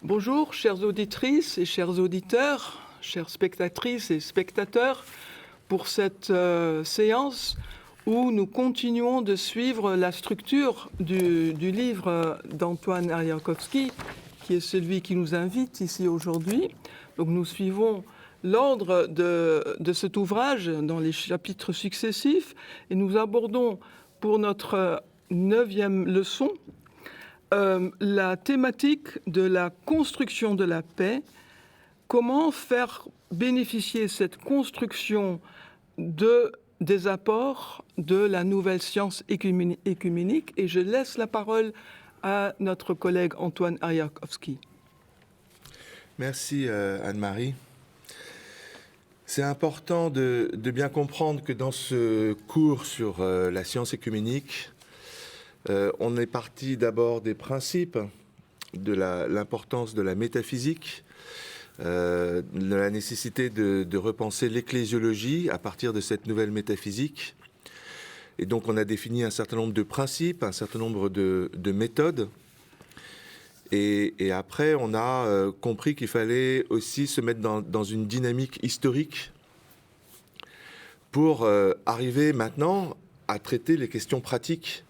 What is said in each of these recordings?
Bonjour, chères auditrices et chers auditeurs, chères spectatrices et spectateurs, pour cette séance où nous continuons de suivre la structure du livre d'Antoine Ariakowski, qui est celui qui nous invite ici aujourd'hui. Donc nous suivons l'ordre de cet ouvrage dans les chapitres successifs et nous abordons pour notre 9e leçon la thématique de la construction de la paix. Comment faire bénéficier cette construction des apports de la nouvelle science écuménique, et je laisse la parole à notre collègue Antoine Ariakowski. Merci Anne-Marie. C'est important de bien comprendre que dans ce cours sur la science écuménique, on est parti d'abord des principes, de l'importance de la métaphysique, de la nécessité de repenser l'ecclésiologie à partir de cette nouvelle métaphysique. Et donc on a défini un certain nombre de principes, un certain nombre de méthodes. Et après, on a compris qu'il fallait aussi se mettre dans une dynamique historique pour arriver maintenant à traiter les questions pratiques.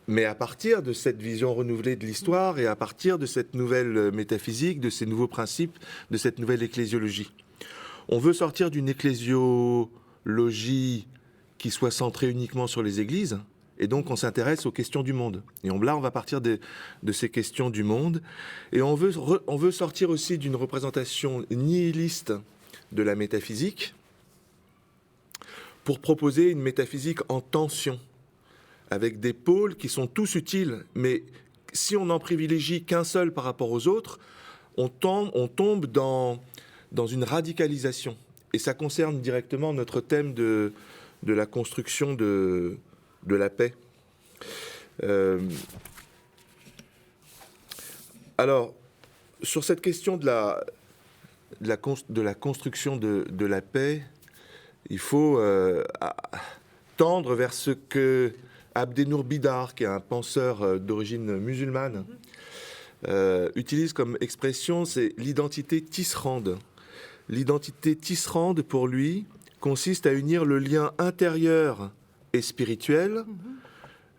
Mais à partir de cette vision renouvelée de l'histoire et à partir de cette nouvelle métaphysique, de ces nouveaux principes, de cette nouvelle ecclésiologie. On veut sortir d'une ecclésiologie qui soit centrée uniquement sur les églises, et donc on s'intéresse aux questions du monde. Et là, on va partir de ces questions du monde, et on veut sortir aussi d'une représentation nihiliste de la métaphysique pour proposer une métaphysique en tension, avec des pôles qui sont tous utiles, mais si on n'en privilégie qu'un seul par rapport aux autres, on tombe dans une radicalisation. Et ça concerne directement notre thème de la construction de la paix. Alors, sur cette question de la construction de la paix, il faut tendre vers ce que Abdenour Bidar, qui est un penseur d'origine musulmane, utilise comme expression, c'est l'identité tisserande. L'identité tisserande, pour lui, consiste à unir le lien intérieur et spirituel,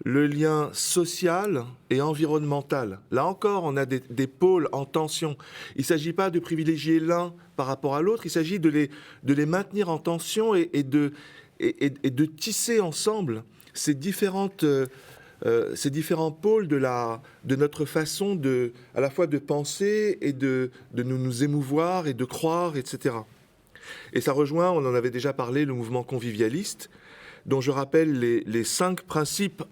le lien social et environnemental. Là encore, on a des pôles en tension. Il ne s'agit pas de privilégier l'un par rapport à l'autre, il s'agit de les maintenir en tension et de tisser ensemble ces différents pôles de notre façon à la fois de penser et de nous émouvoir et de croire, etc. Et ça rejoint, on en avait déjà parlé, le mouvement convivialiste, dont je rappelle les 5 principes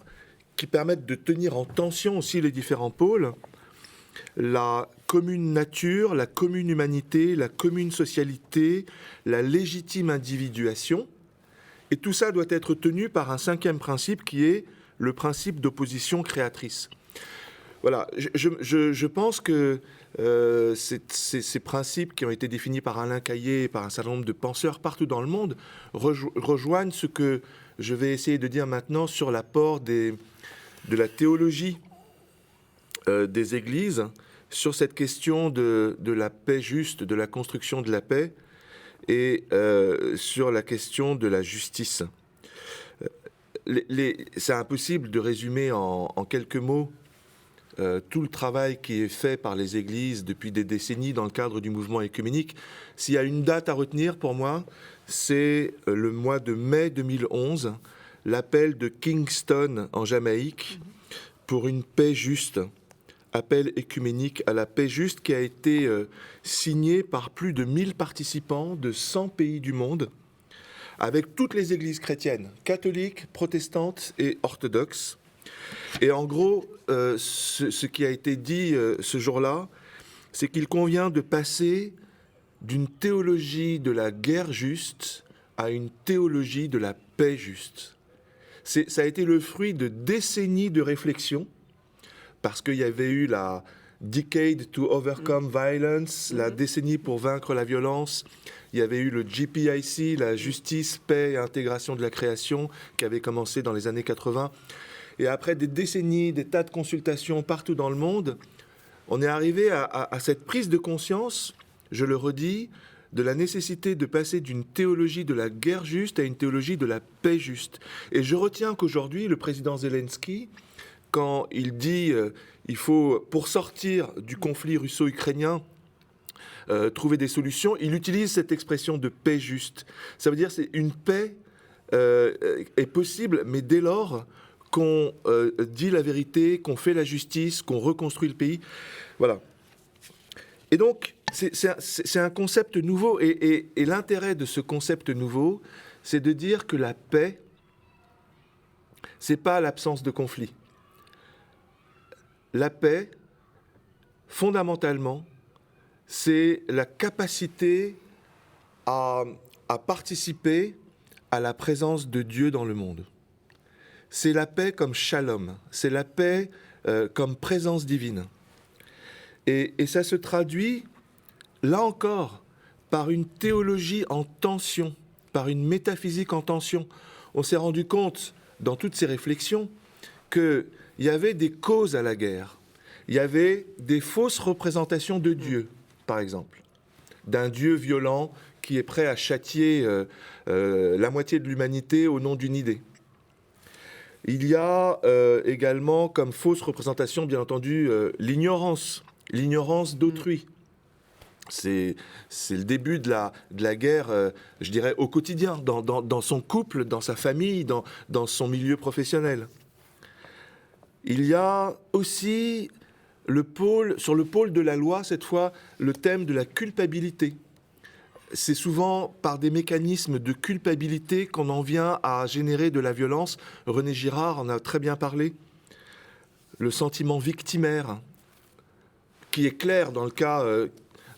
qui permettent de tenir en tension aussi les différents pôles: la commune nature, la commune humanité, la commune socialité, la légitime individuation. Et tout ça doit être tenu par un 5e principe qui est le principe d'opposition créatrice. Voilà, je pense que ces principes qui ont été définis par Alain Caillé et par un certain nombre de penseurs partout dans le monde rejoignent ce que je vais essayer de dire maintenant sur l'apport de la théologie des églises sur cette question de la paix juste, de la construction de la paix, et sur la question de la justice. C'est impossible de résumer en quelques mots tout le travail qui est fait par les églises depuis des décennies dans le cadre du mouvement écuménique. S'il y a une date à retenir pour moi, c'est le mois de mai 2011, l'appel de Kingston en Jamaïque pour une paix juste. Appel écuménique à la paix juste qui a été signé par plus de 1000 participants de 100 pays du monde, avec toutes les églises chrétiennes, catholiques, protestantes et orthodoxes. Et en gros, ce qui a été dit ce jour-là, c'est qu'il convient de passer d'une théologie de la guerre juste à une théologie de la paix juste. Ça a été le fruit de décennies de réflexion, parce qu'il y avait eu la Decade to Overcome Violence, la décennie pour vaincre la violence. Il y avait eu le JPIC, la justice, paix et intégration de la création, qui avait commencé dans les années 80. Et après des décennies, des tas de consultations partout dans le monde, on est arrivé à cette prise de conscience, je le redis, de la nécessité de passer d'une théologie de la guerre juste à une théologie de la paix juste. Et je retiens qu'aujourd'hui, le président Zelensky, quand il dit il faut, pour sortir du conflit russo-ukrainien, trouver des solutions, il utilise cette expression de paix juste. Ça veut dire que c'est une paix est possible, mais dès lors qu'on dit la vérité, qu'on fait la justice, qu'on reconstruit le pays. Voilà. Et donc, c'est un concept nouveau. Et l'intérêt de ce concept nouveau, c'est de dire que la paix, c'est pas l'absence de conflit. La paix, fondamentalement, c'est la capacité à participer à la présence de Dieu dans le monde. C'est la paix comme shalom, c'est la paix comme présence divine. Et ça se traduit, là encore, par une théologie en tension, par une métaphysique en tension. On s'est rendu compte, dans toutes ces réflexions, qu'il y avait des causes à la guerre. Il y avait des fausses représentations de Dieu, par exemple, d'un Dieu violent qui est prêt à châtier la moitié de l'humanité au nom d'une idée. Il y a également comme fausse représentation, bien entendu, l'ignorance d'autrui. C'est le début de la guerre, je dirais, au quotidien, dans son couple, dans sa famille, dans son milieu professionnel. Il y a aussi sur le pôle de la loi, cette fois, le thème de la culpabilité. C'est souvent par des mécanismes de culpabilité qu'on en vient à générer de la violence. René Girard en a très bien parlé. Le sentiment victimaire, qui est clair dans le cas,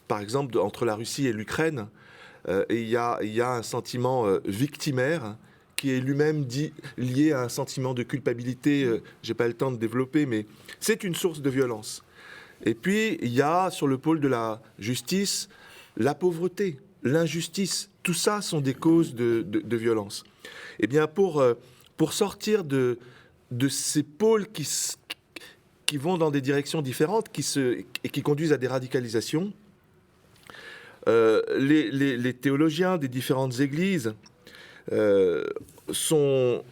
par exemple, entre la Russie et l'Ukraine. Et il y a un sentiment victimaire qui est lui-même lié à un sentiment de culpabilité. Je n'ai pas le temps de développer, mais c'est une source de violence. Et puis, il y a, sur le pôle de la justice, la pauvreté, l'injustice. Tout ça sont des causes de violence. Eh bien, pour sortir de ces pôles qui vont dans des directions différentes et qui conduisent à des radicalisations, les théologiens des différentes églises ont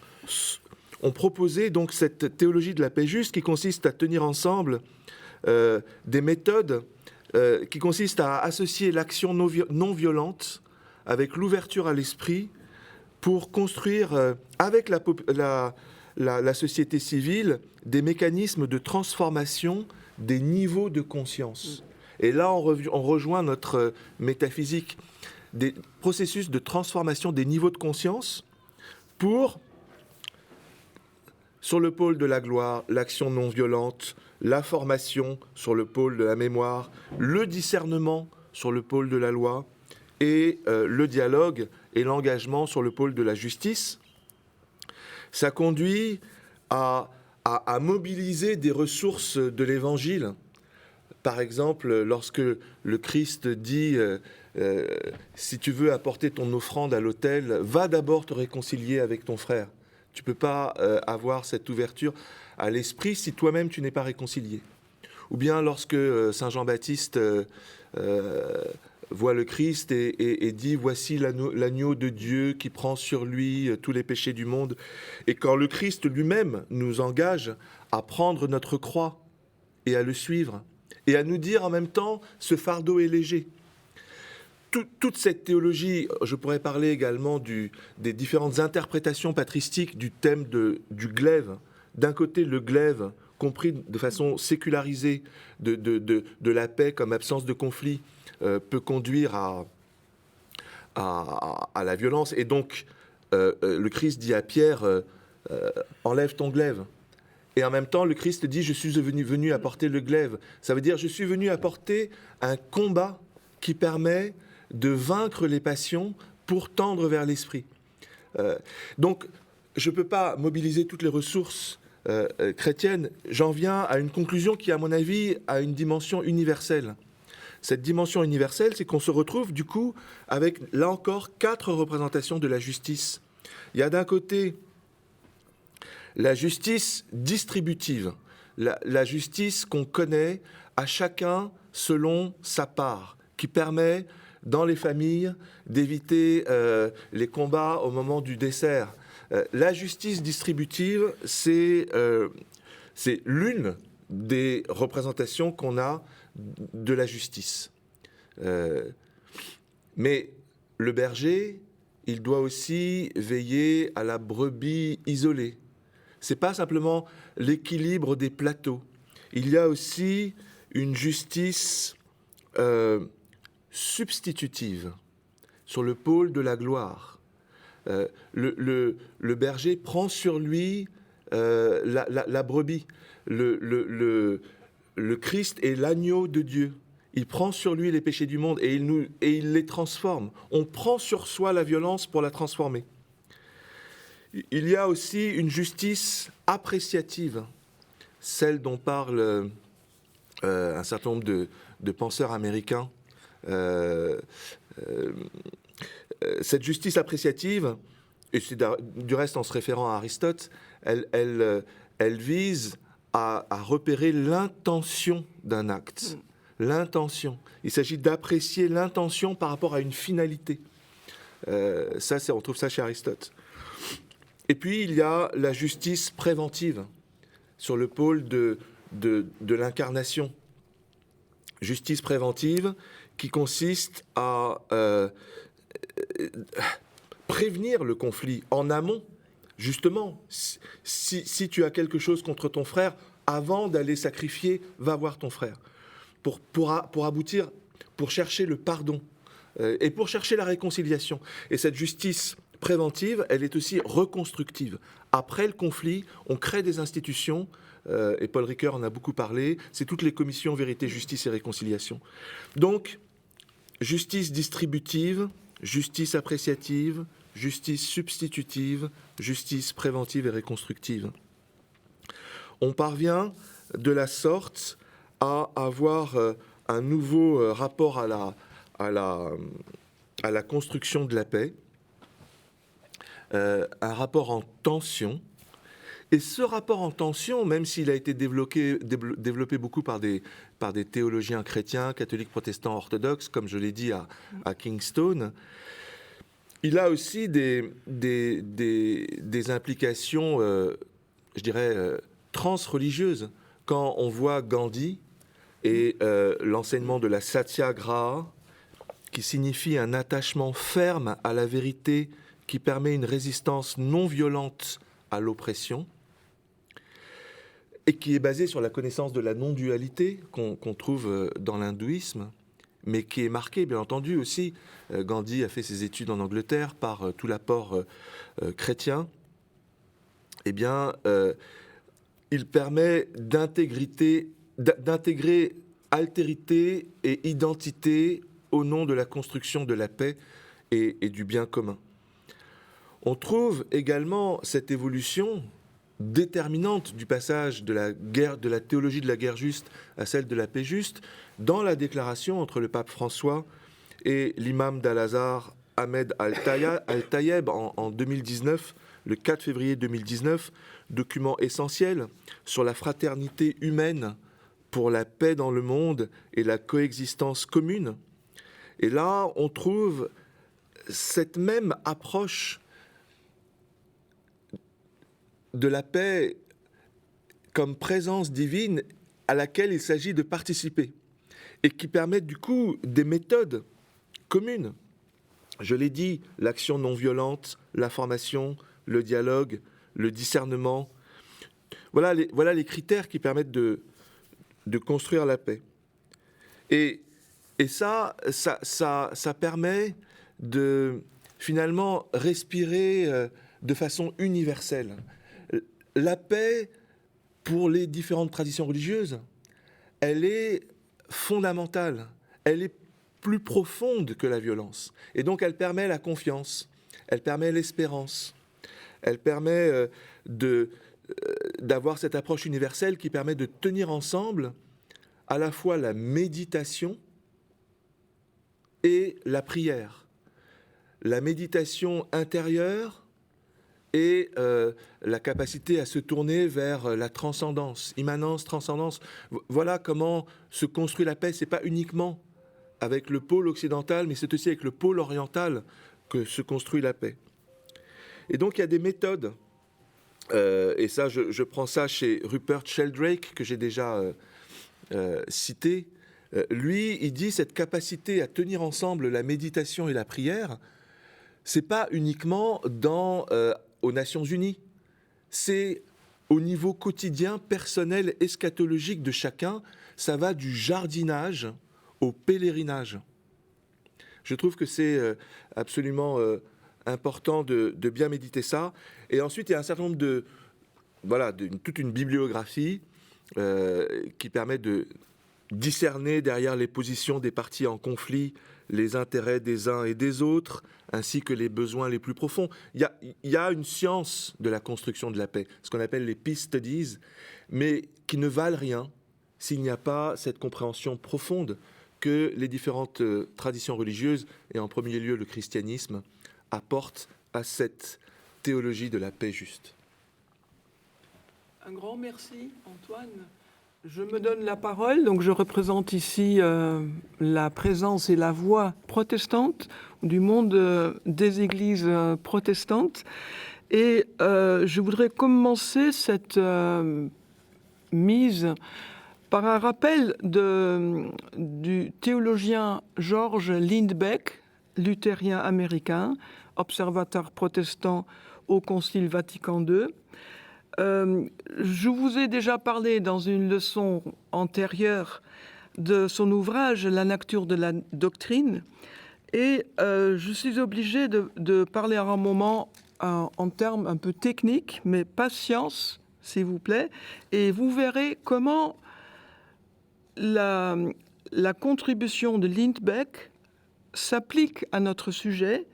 proposé donc cette théologie de la paix juste qui consiste à tenir ensemble des méthodes qui consistent à associer l'action non violente avec l'ouverture à l'esprit pour construire avec la société civile des mécanismes de transformation des niveaux de conscience. Et là, on rejoint notre métaphysique, des processus de transformation des niveaux de conscience pour, sur le pôle de la gloire, l'action non violente, la formation sur le pôle de la mémoire, le discernement sur le pôle de la loi et le dialogue et l'engagement sur le pôle de la justice. Ça conduit à mobiliser des ressources de l'Évangile. Par exemple, lorsque le Christ dit si tu veux apporter ton offrande à l'autel, va d'abord te réconcilier avec ton frère. Tu ne peux pas avoir cette ouverture à l'esprit si toi-même tu n'es pas réconcilié. Ou bien lorsque Saint Jean-Baptiste voit le Christ et dit « Voici l'agneau de Dieu qui prend sur lui tous les péchés du monde ». Et quand le Christ lui-même nous engage à prendre notre croix et à le suivre, et à nous dire en même temps « ce fardeau est léger ». Toute cette théologie, je pourrais parler également des différentes interprétations patristiques du thème du glaive. D'un côté, le glaive, compris de façon sécularisée de la paix comme absence de conflit, peut conduire à la violence. Et donc, le Christ dit à Pierre, enlève ton glaive. Et en même temps, le Christ dit, je suis venu apporter le glaive. Ça veut dire, je suis venu apporter un combat qui permet de vaincre les passions pour tendre vers l'esprit. Donc, je ne peux pas mobiliser toutes les ressources chrétiennes. J'en viens à une conclusion qui, à mon avis, a une dimension universelle. Cette dimension universelle, c'est qu'on se retrouve, du coup, avec, là encore, 4 représentations de la justice. Il y a d'un côté la justice distributive, la justice qu'on connaît à chacun selon sa part, qui permet dans les familles d'éviter les combats au moment du dessert. La justice distributive, c'est l'une des représentations qu'on a de la justice. Mais le berger, il doit aussi veiller à la brebis isolée. Ce n'est pas simplement l'équilibre des plateaux. Il y a aussi une justice substitutive sur le pôle de la gloire. Le berger prend sur lui la brebis. Le Christ est l'agneau de Dieu. Il prend sur lui les péchés du monde et il les transforme. On prend sur soi la violence pour la transformer. Il y a aussi une justice appréciative, celle dont parlent un certain nombre de penseurs américains. Cette justice appréciative, et c'est du reste en se référant à Aristote, elle vise à repérer l'intention d'un acte. L'intention. Il s'agit d'apprécier l'intention par rapport à une finalité. On trouve ça chez Aristote. Et puis, il y a la justice préventive sur le pôle de l'incarnation. Justice préventive qui consiste à prévenir le conflit en amont. Justement, si tu as quelque chose contre ton frère, avant d'aller sacrifier, va voir ton frère. Pour aboutir, pour chercher le pardon et pour chercher la réconciliation. Et cette justice préventive, elle est aussi reconstructive. Après le conflit, on crée des institutions, et Paul Ricoeur en a beaucoup parlé, c'est toutes les commissions vérité, justice et réconciliation. Donc, justice distributive, justice appréciative, justice substitutive, justice préventive et reconstructive. On parvient de la sorte à avoir un nouveau rapport à la construction de la paix, un rapport en tension. Et ce rapport en tension, même s'il a été développé beaucoup par des théologiens chrétiens, catholiques, protestants, orthodoxes, comme je l'ai dit à Kingstone, il a aussi des implications, je dirais, transreligieuses. Quand on voit Gandhi et l'enseignement de la Satyagraha, qui signifie un attachement ferme à la vérité qui permet une résistance non violente à l'oppression, et qui est basé sur la connaissance de la non-dualité qu'on trouve dans l'hindouisme, mais qui est marqué, bien entendu, aussi. Gandhi a fait ses études en Angleterre par tout l'apport chrétien. Eh bien, il permet d'intégrer altérité et identité au nom de la construction de la paix et du bien commun. On trouve également cette évolution déterminante du passage de la théologie de la guerre juste à celle de la paix juste dans la déclaration entre le pape François et l'imam d'Al-Azhar Ahmed Al-Tayeb en 2019, le 4 février 2019, document essentiel sur la fraternité humaine pour la paix dans le monde et la coexistence commune. Et là, on trouve cette même approche de la paix comme présence divine à laquelle il s'agit de participer et qui permettent du coup des méthodes communes. Je l'ai dit, l'action non violente, la formation, le dialogue, le discernement. Voilà les critères qui permettent de construire la paix. Et ça permet de finalement respirer de façon universelle. La paix, pour les différentes traditions religieuses, elle est fondamentale, elle est plus profonde que la violence. Et donc elle permet la confiance, elle permet l'espérance, elle permet d'avoir cette approche universelle qui permet de tenir ensemble à la fois la méditation et la prière. La méditation intérieure et la capacité à se tourner vers la transcendance, immanence, transcendance. Voilà comment se construit la paix. C'est pas uniquement avec le pôle occidental, mais c'est aussi avec le pôle oriental que se construit la paix. Et donc il y a des méthodes, et ça je prends ça chez Rupert Sheldrake, que j'ai déjà cité. Lui, il dit cette capacité à tenir ensemble la méditation et la prière, c'est pas uniquement aux Nations Unies, c'est au niveau quotidien, personnel, eschatologique de chacun. Ça va du jardinage au pèlerinage. Je trouve que c'est absolument important de bien méditer ça. Et ensuite, il y a un certain nombre toute une bibliographie qui permet de discerner derrière les positions des parties en conflit les intérêts des uns et des autres, ainsi que les besoins les plus profonds. Il y a une science de la construction de la paix, ce qu'on appelle les peace studies, mais qui ne valent rien s'il n'y a pas cette compréhension profonde que les différentes traditions religieuses, et en premier lieu le christianisme, apportent à cette théologie de la paix juste. Un grand merci, Antoine. Je me donne la parole, donc je représente ici la présence et la voix protestante du monde des églises protestantes. Et je voudrais commencer cette mise par un rappel du théologien George Lindbeck, luthérien américain, observateur protestant au Concile Vatican II. Je vous ai déjà parlé dans une leçon antérieure de son ouvrage « La nature de la doctrine » et je suis obligé de parler à un moment en termes un peu techniques, mais patience, s'il vous plaît, et vous verrez comment la contribution de Lindbeck s'applique à notre sujet,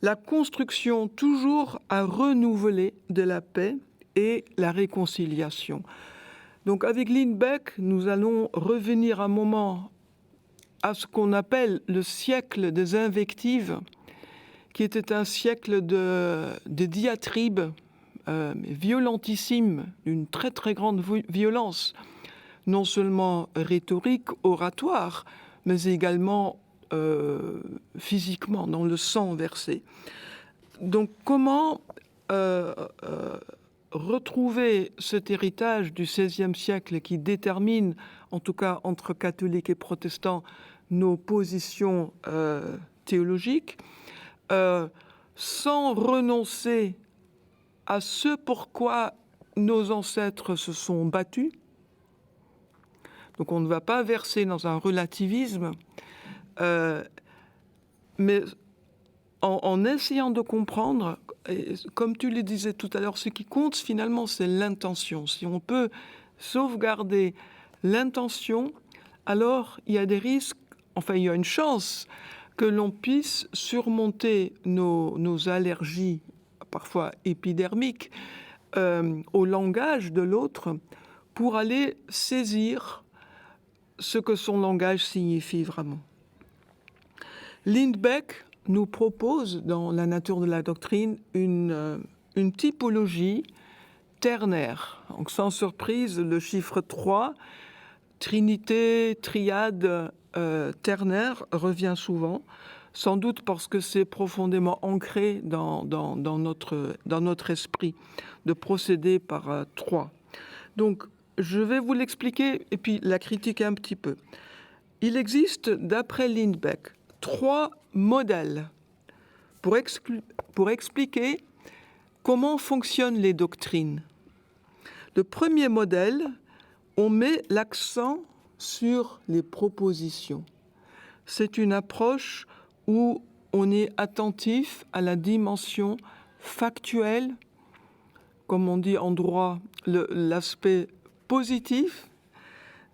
la construction toujours à renouveler de la paix et la réconciliation. Donc avec Lindbeck, nous allons revenir un moment à ce qu'on appelle le siècle des invectives, qui était un siècle de diatribes violentissimes, d'une très très grande violence, non seulement rhétorique, oratoire, mais également physiquement, dans le sang versé. Donc comment retrouver cet héritage du XVIe siècle qui détermine, en tout cas entre catholiques et protestants, nos positions théologiques, sans renoncer à ce pourquoi nos ancêtres se sont battus. Donc on ne va pas verser dans un relativisme, mais en essayant de comprendre, et comme tu le disais tout à l'heure, ce qui compte finalement, c'est l'intention. Si on peut sauvegarder l'intention, alors il y a des risques, enfin il y a une chance que l'on puisse surmonter nos allergies, parfois épidermiques, au langage de l'autre, pour aller saisir ce que son langage signifie vraiment. Lindbeck nous propose dans La nature de la doctrine une typologie ternaire. Donc sans surprise, le chiffre 3, trinité, triade, ternaire, revient souvent, sans doute parce que c'est profondément ancré dans notre esprit de procéder par 3. Donc je vais vous l'expliquer et puis la critiquer un petit peu. Il existe, d'après Lindbeck, 3 modèles pour expliquer comment fonctionnent les doctrines. Le premier modèle, on met l'accent sur les propositions. C'est une approche où on est attentif à la dimension factuelle, comme on dit en droit, l'aspect positif,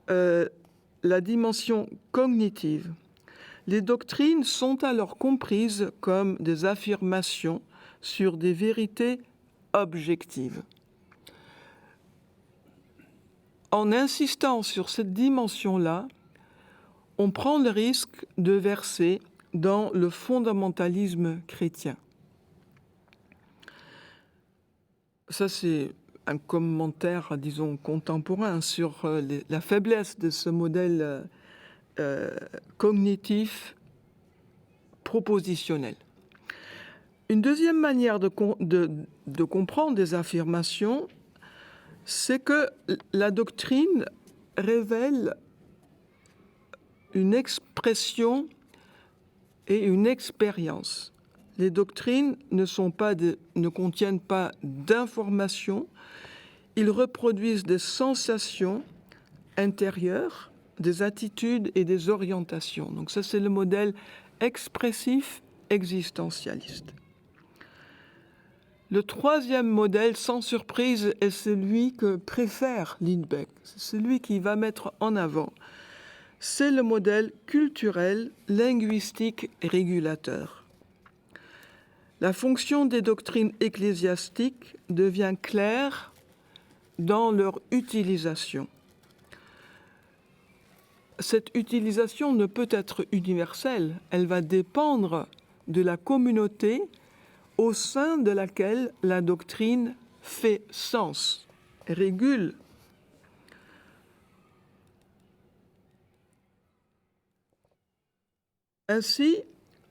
la dimension cognitive. Les doctrines sont alors comprises comme des affirmations sur des vérités objectives. En insistant sur cette dimension-là, on prend le risque de verser dans le fondamentalisme chrétien. ça c'est un commentaire, disons, contemporain sur la faiblesse de ce modèle cognitif propositionnel. Une deuxième manière de comprendre des affirmations, c'est que la doctrine révèle une expression et une expérience. Les doctrines ne contiennent pas d'informations, ils reproduisent des sensations intérieures, des attitudes et des orientations. Donc ça, c'est le modèle expressif existentialiste. Le troisième modèle, sans surprise, est celui que préfère Lindbeck. C'est celui qui va mettre en avant. C'est le modèle culturel, linguistique et régulateur. La fonction des doctrines ecclésiastiques devient claire dans leur utilisation. Cette utilisation ne peut être universelle, elle va dépendre de la communauté au sein de laquelle la doctrine fait sens, régule. Ainsi,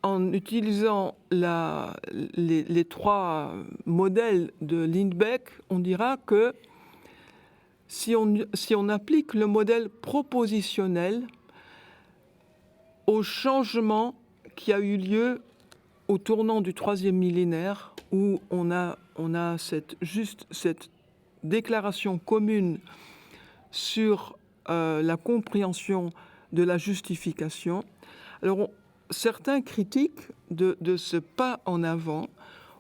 en utilisant les trois modèles de Lindbeck, on dira que si on applique le modèle propositionnel au changement qui a eu lieu au tournant du troisième millénaire, où on a cette déclaration commune sur la compréhension de la justification. Alors, certains critiques de ce pas en avant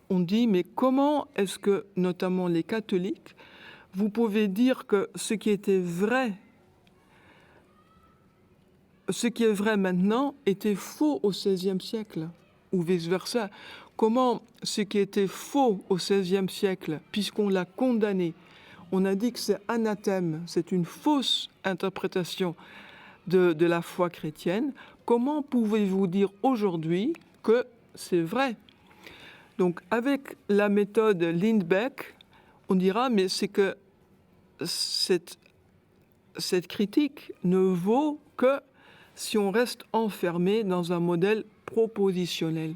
ont dit, mais comment est-ce que, notamment les catholiques, vous pouvez dire que ce qui est vrai maintenant était faux au XVIe siècle, ou vice-versa. Comment ce qui était faux au XVIe siècle, puisqu'on l'a condamné, on a dit que c'est anathème, c'est une fausse interprétation de la foi chrétienne, comment pouvez-vous dire aujourd'hui que c'est vrai? Donc avec la méthode Lindbeck, on dira, mais c'est que cette critique ne vaut que si on reste enfermé dans un modèle propositionnel.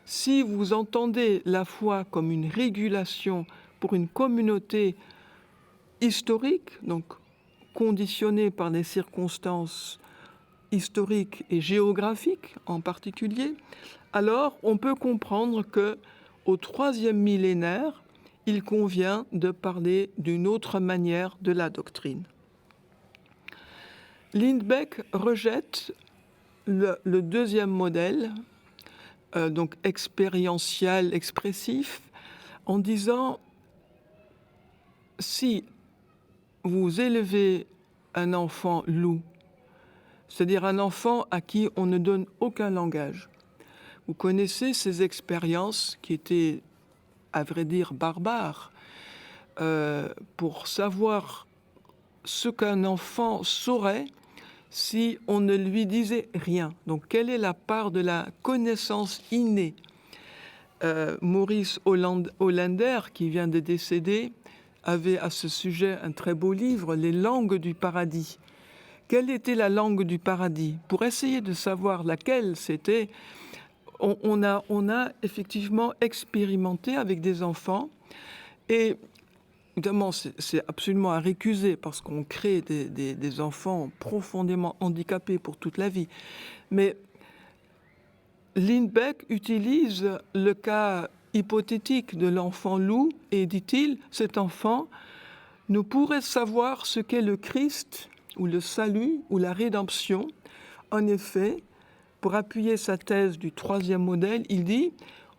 Si vous entendez la foi comme une régulation pour une communauté historique, donc conditionnée par les circonstances historiques et géographiques en particulier, alors on peut comprendre que au troisième millénaire, il convient de parler d'une autre manière de la doctrine. Lindbeck rejette le deuxième modèle, donc expérientiel, expressif, en disant si vous élevez un enfant loup, c'est-à-dire un enfant à qui on ne donne aucun langage, vous connaissez ces expériences qui étaient, à vrai dire, barbares, pour savoir ce qu'un enfant saurait si on ne lui disait rien. Donc, quelle est la part de la connaissance innée? Maurice Hollander, qui vient de décéder, avait à ce sujet un très beau livre, Les langues du paradis. Quelle était la langue du paradis? Pour essayer de savoir laquelle c'était, on a effectivement expérimenté avec des enfants. Et évidemment, c'est absolument à récuser parce qu'on crée des enfants profondément handicapés pour toute la vie. Mais Lindbeck utilise le cas hypothétique de l'enfant loup et dit-il, cet enfant ne pourrait savoir ce qu'est le Christ ou le salut ou la rédemption. En effet, pour appuyer sa thèse du troisième modèle, il dit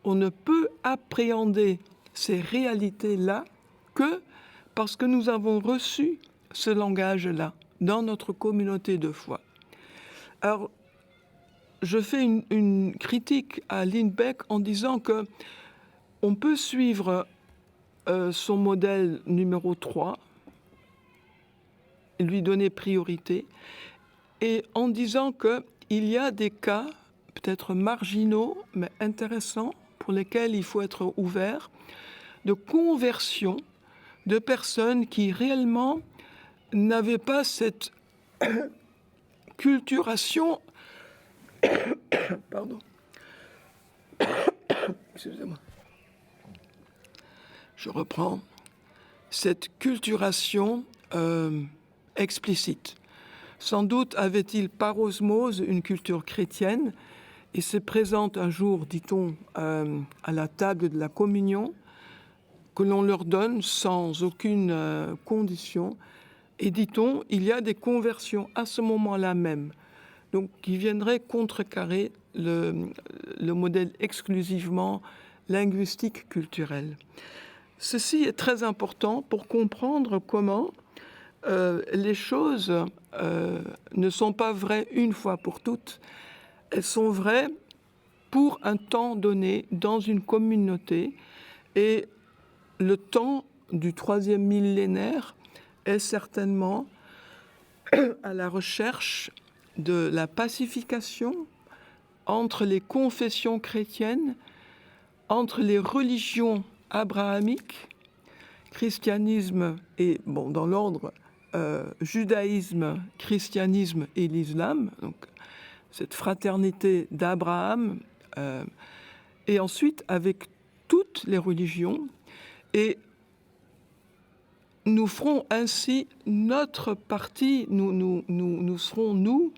on ne peut appréhender ces réalités-là que parce que nous avons reçu ce langage-là dans notre communauté de foi. Alors, je fais une critique à Lindbeck en disant que on peut suivre son modèle numéro 3, lui donner priorité, et en disant qu'il y a des cas peut-être marginaux, mais intéressants, pour lesquels il faut être ouvert, de conversion de personnes qui réellement n'avaient pas cette culturation. Pardon. Excusez-moi. Je reprends. Cette culturation explicite. Sans doute avait-il par osmose une culture chrétienne et se présente un jour, dit-on, à la table de la communion, que l'on leur donne sans aucune condition. Et dit-on, il y a des conversions à ce moment-là même, donc qui viendraient contrecarrer le modèle exclusivement linguistique culturel. Ceci est très important pour comprendre comment les choses ne sont pas vraies une fois pour toutes. Elles sont vraies pour un temps donné dans une communauté, et le temps du 3e millénaire est certainement à la recherche de la pacification entre les confessions chrétiennes, entre les religions abrahamiques, christianisme et, bon, dans l'ordre, judaïsme, christianisme et l'islam, donc cette fraternité d'Abraham, et ensuite avec toutes les religions. Et nous ferons ainsi notre partie, nous serons, nous,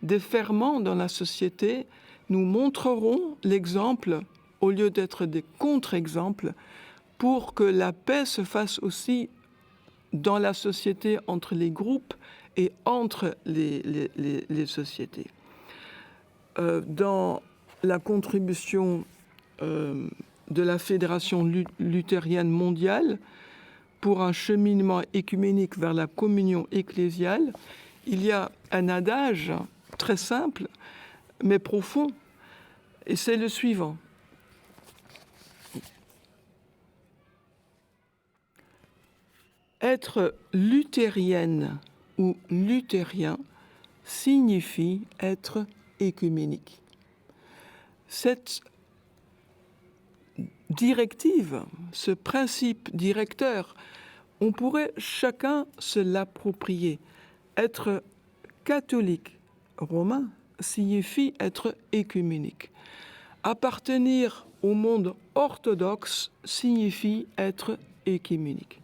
des ferments dans la société. Nous montrerons l'exemple au lieu d'être des contre-exemples pour que la paix se fasse aussi dans la société, entre les groupes et entre les sociétés. Dans la contribution de la Fédération luthérienne mondiale pour un cheminement écuménique vers la communion ecclésiale, il y a un adage très simple mais profond, et c'est le suivant. Être luthérienne ou luthérien signifie être écuménique. Cette directive, ce principe directeur, on pourrait chacun se l'approprier. Être catholique romain signifie être écuménique. Appartenir au monde orthodoxe signifie être écuménique.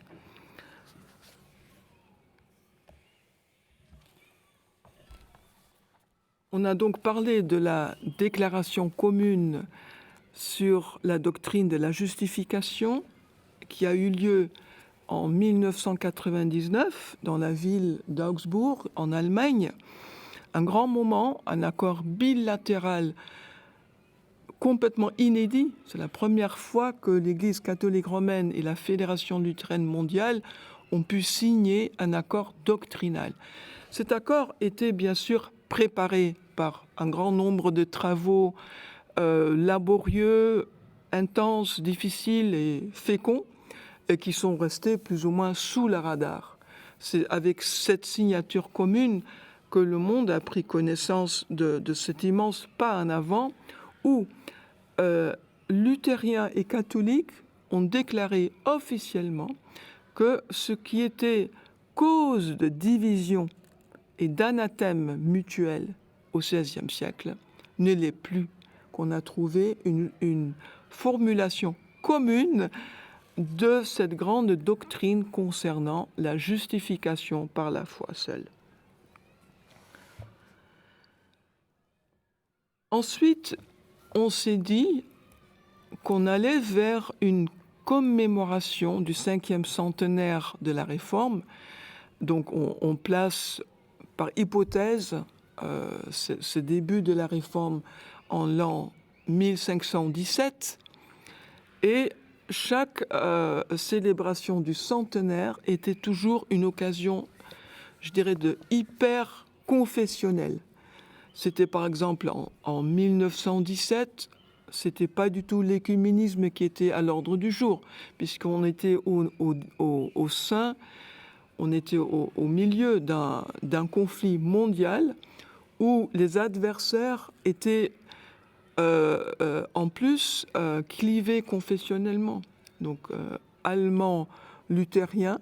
On a donc parlé de la déclaration commune sur la doctrine de la justification qui a eu lieu en 1999 dans la ville d'Augsbourg, en Allemagne. Un grand moment, un accord bilatéral complètement inédit. C'est la première fois que l'Église catholique romaine et la Fédération luthérienne mondiale ont pu signer un accord doctrinal. Cet accord était bien sûr préparé par un grand nombre de travaux laborieux, intenses, difficiles et féconds, et qui sont restés plus ou moins sous le radar. C'est avec cette signature commune que le monde a pris connaissance de cet immense pas en avant où luthériens et catholiques ont déclaré officiellement que ce qui était cause de division et d'anathème mutuel au XVIe siècle ne l'est plus, qu'on a trouvé une formulation commune de cette grande doctrine concernant la justification par la foi seule. Ensuite, on s'est dit qu'on allait vers une commémoration du 5e centenaire de la Réforme. Donc on place par hypothèse ce début de la Réforme en l'an 1517, et chaque célébration du centenaire était toujours une occasion, je dirais, de hyper confessionnelle. C'était par exemple en 1917, c'était pas du tout l'écuménisme qui était à l'ordre du jour, puisqu'on était au sein, on était au milieu d'un conflit mondial où les adversaires étaient en plus clivés confessionnellement, donc allemands luthériens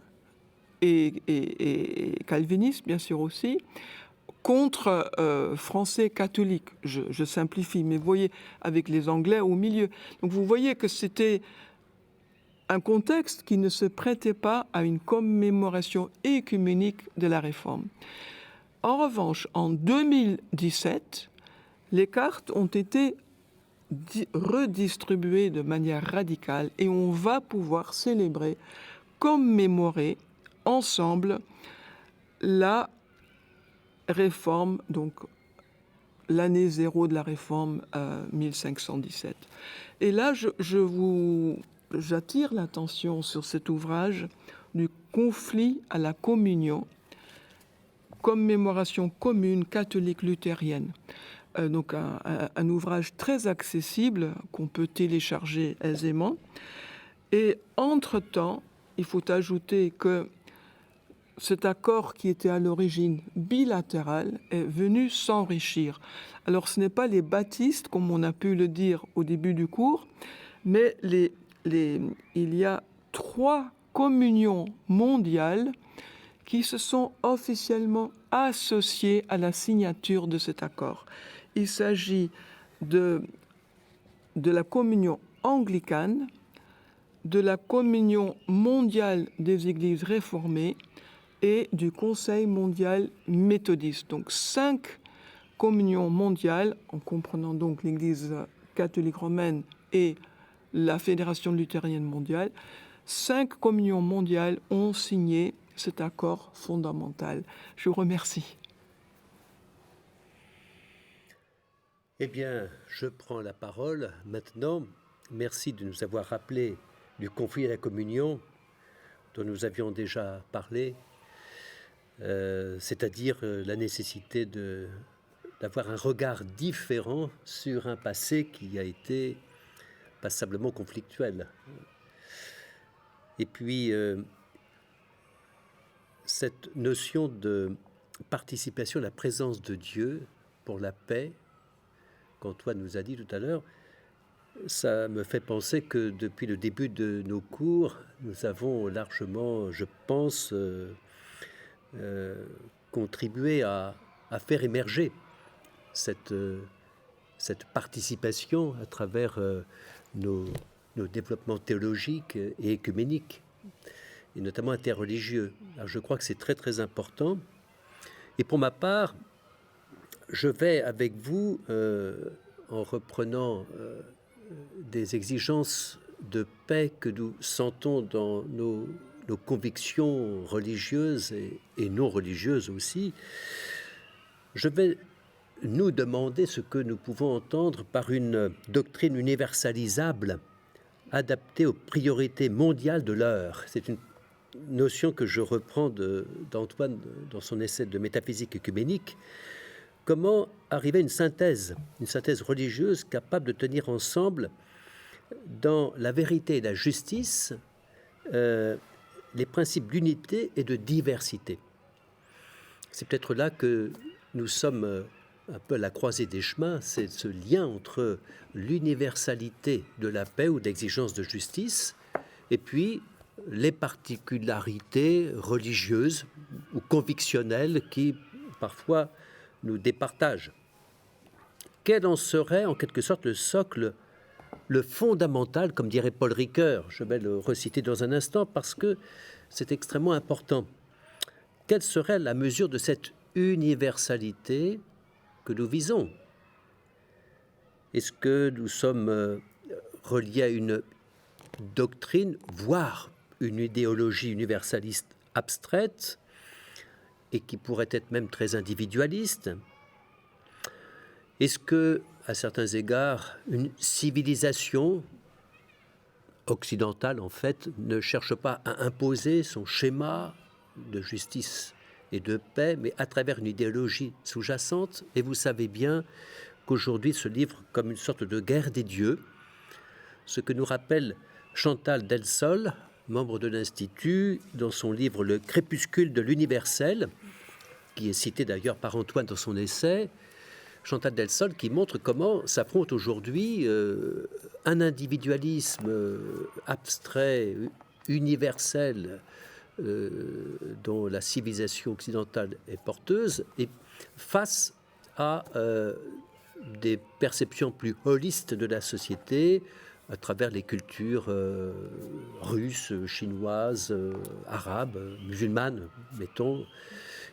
et calvinistes bien sûr aussi, contre français catholiques. Je simplifie, mais vous voyez, avec les Anglais au milieu. Donc vous voyez que c'était un contexte qui ne se prêtait pas à une commémoration écuménique de la Réforme. En revanche, en 2017, les cartes ont été redistribuées de manière radicale et on va pouvoir célébrer, commémorer ensemble la Réforme, donc l'année zéro de la Réforme 1517. Et là, j'attire l'attention sur cet ouvrage du conflit à la communion, commémoration commune catholique luthérienne. Donc un ouvrage très accessible qu'on peut télécharger aisément. Et entre-temps, il faut ajouter que cet accord qui était à l'origine bilatéral est venu s'enrichir. Alors ce n'est pas les baptistes, comme on a pu le dire au début du cours, mais il y a 3 communions mondiales qui se sont officiellement associées à la signature de cet accord. Il s'agit de la communion anglicane, de la communion mondiale des églises réformées et du Conseil mondial méthodiste. Donc 5 communions mondiales, en comprenant donc l'Église catholique romaine et la Fédération luthérienne mondiale, 5 communions mondiales ont signé cet accord fondamental. Je vous remercie. Eh bien, je prends la parole maintenant. Merci de nous avoir rappelé du conflit à la communion dont nous avions déjà parlé, c'est-à-dire la nécessité d'avoir un regard différent sur un passé qui a été passablement conflictuel. Et puis, cette notion de participation à la présence de Dieu pour la paix, qu'Antoine nous a dit tout à l'heure, ça me fait penser que depuis le début de nos cours, nous avons largement, je pense, contribué à faire émerger cette participation à travers nos développements théologiques et écuméniques, et notamment interreligieux. Alors je crois que c'est très très important. Et pour ma part, je vais avec vous, en reprenant des exigences de paix que nous sentons dans nos convictions religieuses et non religieuses aussi, je vais nous demander ce que nous pouvons entendre par une doctrine universalisable adaptée aux priorités mondiales de l'heure. C'est une notion que je reprends d'Antoine dans son essai de métaphysique œcuménique. Comment arriver à une synthèse religieuse capable de tenir ensemble, dans la vérité et la justice, les principes d'unité et de diversité. C'est peut-être là que nous sommes un peu à la croisée des chemins, c'est ce lien entre l'universalité de la paix ou d'exigence de justice et puis les particularités religieuses ou convictionnelles qui parfois nous départagent. Quel en serait en quelque sorte le socle, le fondamental, comme dirait Paul Ricoeur? Je vais le reciter dans un instant parce que c'est extrêmement important. Quelle serait la mesure de cette universalité que nous visons? Est-ce que nous sommes reliés à une doctrine, voire une idéologie universaliste abstraite et qui pourrait être même très individualiste? Est-ce que, à certains égards, une civilisation occidentale, en fait, ne cherche pas à imposer son schéma de justice et de paix, mais à travers une idéologie sous-jacente? Et vous savez bien qu'aujourd'hui se livre comme une sorte de guerre des dieux, ce que nous rappelle Chantal Delsol, membre de l'Institut, dans son livre « Le crépuscule de l'universel », qui est cité d'ailleurs par Antoine dans son essai. Chantal Delsol, qui montre comment s'affronte aujourd'hui un individualisme abstrait, universel, dont la civilisation occidentale est porteuse, et face à des perceptions plus holistes de la société à travers les cultures russes, chinoises, arabes, musulmanes, mettons,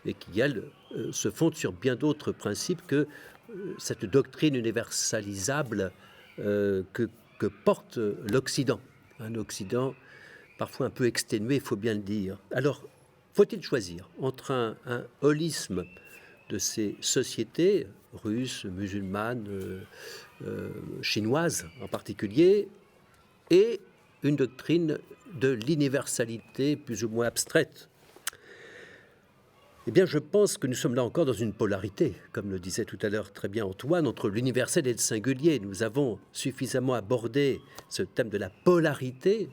et qui, elles, se fondent sur bien d'autres principes que cette doctrine universalisable que porte l'Occident. Un Occident parfois un peu exténué, il faut bien le dire. Alors, faut-il choisir entre un holisme de ces sociétés russes, musulmanes, chinoises en particulier, et une doctrine de l'universalité plus ou moins abstraite? Eh bien, je pense que nous sommes là encore dans une polarité, comme le disait tout à l'heure très bien Antoine, entre l'universel et le singulier. Nous avons suffisamment abordé ce thème de la polarité,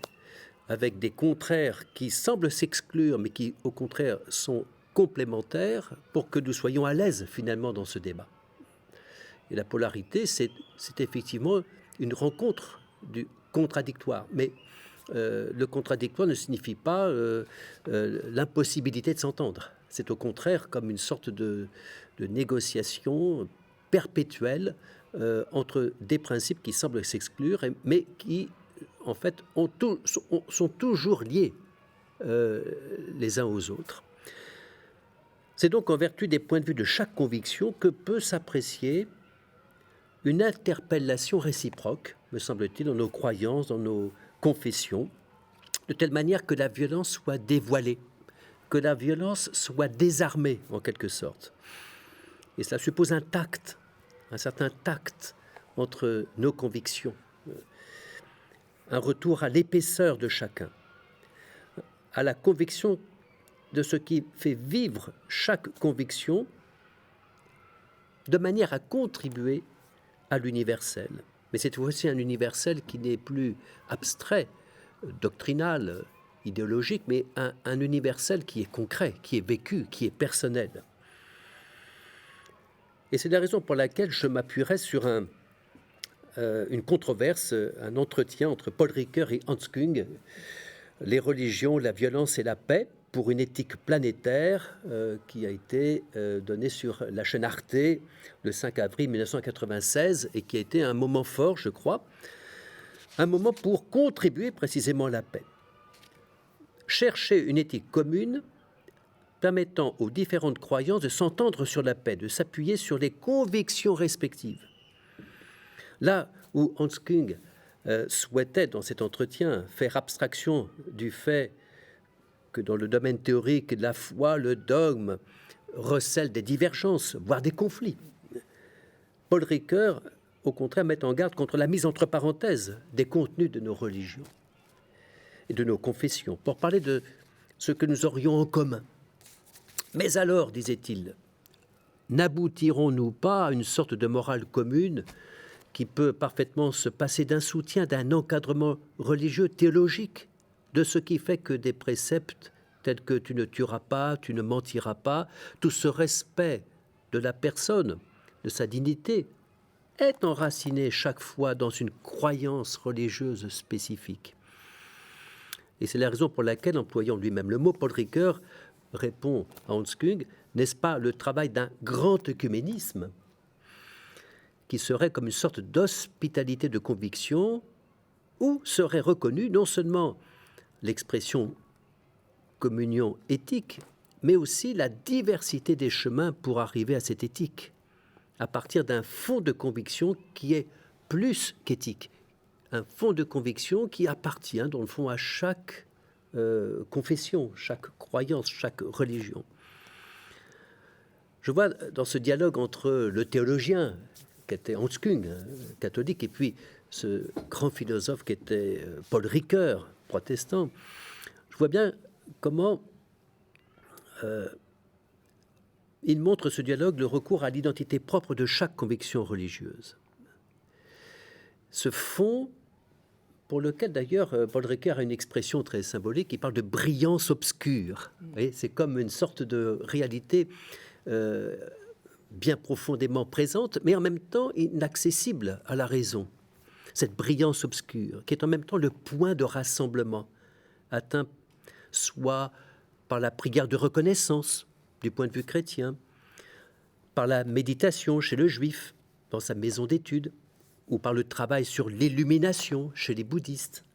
avec des contraires qui semblent s'exclure, mais qui, au contraire, sont complémentaires pour que nous soyons à l'aise, finalement, dans ce débat. Et la polarité, c'est effectivement une rencontre du contradictoire. Mais le contradictoire ne signifie pas l'impossibilité de s'entendre. C'est au contraire comme une sorte de négociation perpétuelle entre des principes qui semblent s'exclure, mais qui, en fait, sont toujours liés les uns aux autres. C'est donc en vertu des points de vue de chaque conviction que peut s'apprécier une interpellation réciproque, me semble-t-il, dans nos croyances, dans nos confessions, de telle manière que la violence soit dévoilée, que la violence soit désarmée, en quelque sorte. Et cela suppose un tact, un certain tact entre nos convictions, un retour à l'épaisseur de chacun, à la conviction de ce qui fait vivre chaque conviction, de manière à contribuer à l'universel. Mais cette fois-ci un universel qui n'est plus abstrait, doctrinal, idéologique, mais un universel qui est concret, qui est vécu, qui est personnel. Et c'est la raison pour laquelle je m'appuierai sur une controverse, un entretien entre Paul Ricoeur et Hans Küng, Les religions, la violence et la paix, pour une éthique planétaire, qui a été donné sur la chaîne Arte le 5 avril 1996 et qui a été un moment fort, je crois, un moment pour contribuer précisément à la paix. Chercher une éthique commune permettant aux différentes croyances de s'entendre sur la paix, de s'appuyer sur les convictions respectives. Là où Hans Küng souhaitait, dans cet entretien, faire abstraction du fait que dans le domaine théorique, la foi, le dogme recèlent des divergences, voire des conflits, Paul Ricoeur, au contraire, met en garde contre la mise entre parenthèses des contenus de nos religions et de nos confessions, pour parler de ce que nous aurions en commun. Mais alors, disait-il, n'aboutirons-nous pas à une sorte de morale commune qui peut parfaitement se passer d'un soutien, d'un encadrement religieux, théologique, de ce qui fait que des préceptes tels que tu ne tueras pas, tu ne mentiras pas, tout ce respect de la personne, de sa dignité, est enraciné chaque fois dans une croyance religieuse spécifique. Et c'est la raison pour laquelle, employant lui-même le mot, Paul Ricoeur répond à Hans Küng, n'est-ce pas le travail d'un grand œcuménisme qui serait comme une sorte d'hospitalité de conviction, où serait reconnue non seulement l'expression communion éthique, mais aussi la diversité des chemins pour arriver à cette éthique, à partir d'un fond de conviction qui est plus qu'éthique, un fond de conviction qui appartient, dans le fond, à chaque confession, chaque croyance, chaque religion. Je vois dans ce dialogue entre le théologien, qui était Hans Küng, catholique, et puis ce grand philosophe qui était Paul Ricoeur, protestant, je vois bien comment il montre ce dialogue le recours à l'identité propre de chaque conviction religieuse. Ce fond, pour lequel d'ailleurs Paul Ricoeur a une expression très symbolique, il parle de brillance obscure. C'est comme une sorte de réalité bien profondément présente, mais en même temps inaccessible à la raison. Cette brillance obscure, qui est en même temps le point de rassemblement, atteint soit par la prière de reconnaissance, du point de vue chrétien, par la méditation chez le juif, dans sa maison d'études, ou par le travail sur l'illumination chez les bouddhistes.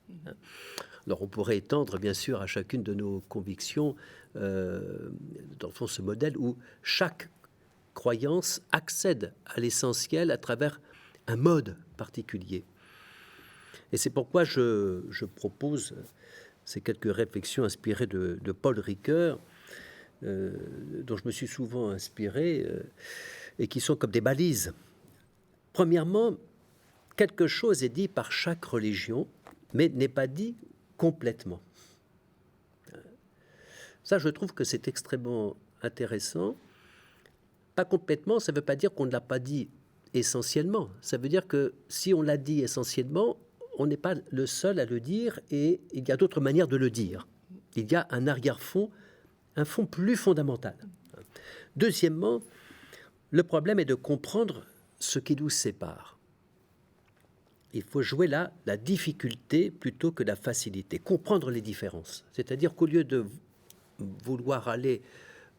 Alors on pourrait étendre bien sûr à chacune de nos convictions, dans le fond, ce modèle où chaque croyance accède à l'essentiel à travers un mode particulier. Et c'est pourquoi je propose ces quelques réflexions inspirées de Paul Ricoeur, dont je me suis souvent inspiré, et qui sont comme des balises. Premièrement, quelque chose est dit par chaque religion, mais n'est pas dit complètement. Ça, je trouve que c'est extrêmement intéressant. Pas complètement, ça ne veut pas dire qu'on ne l'a pas dit essentiellement. Ça veut dire que si on l'a dit essentiellement, on n'est pas le seul à le dire, et il y a d'autres manières de le dire. Il y a un arrière-fond, un fond plus fondamental. Deuxièmement, le problème est de comprendre ce qui nous sépare. Il faut jouer là la difficulté plutôt que la facilité, comprendre les différences. C'est-à-dire qu'au lieu de vouloir aller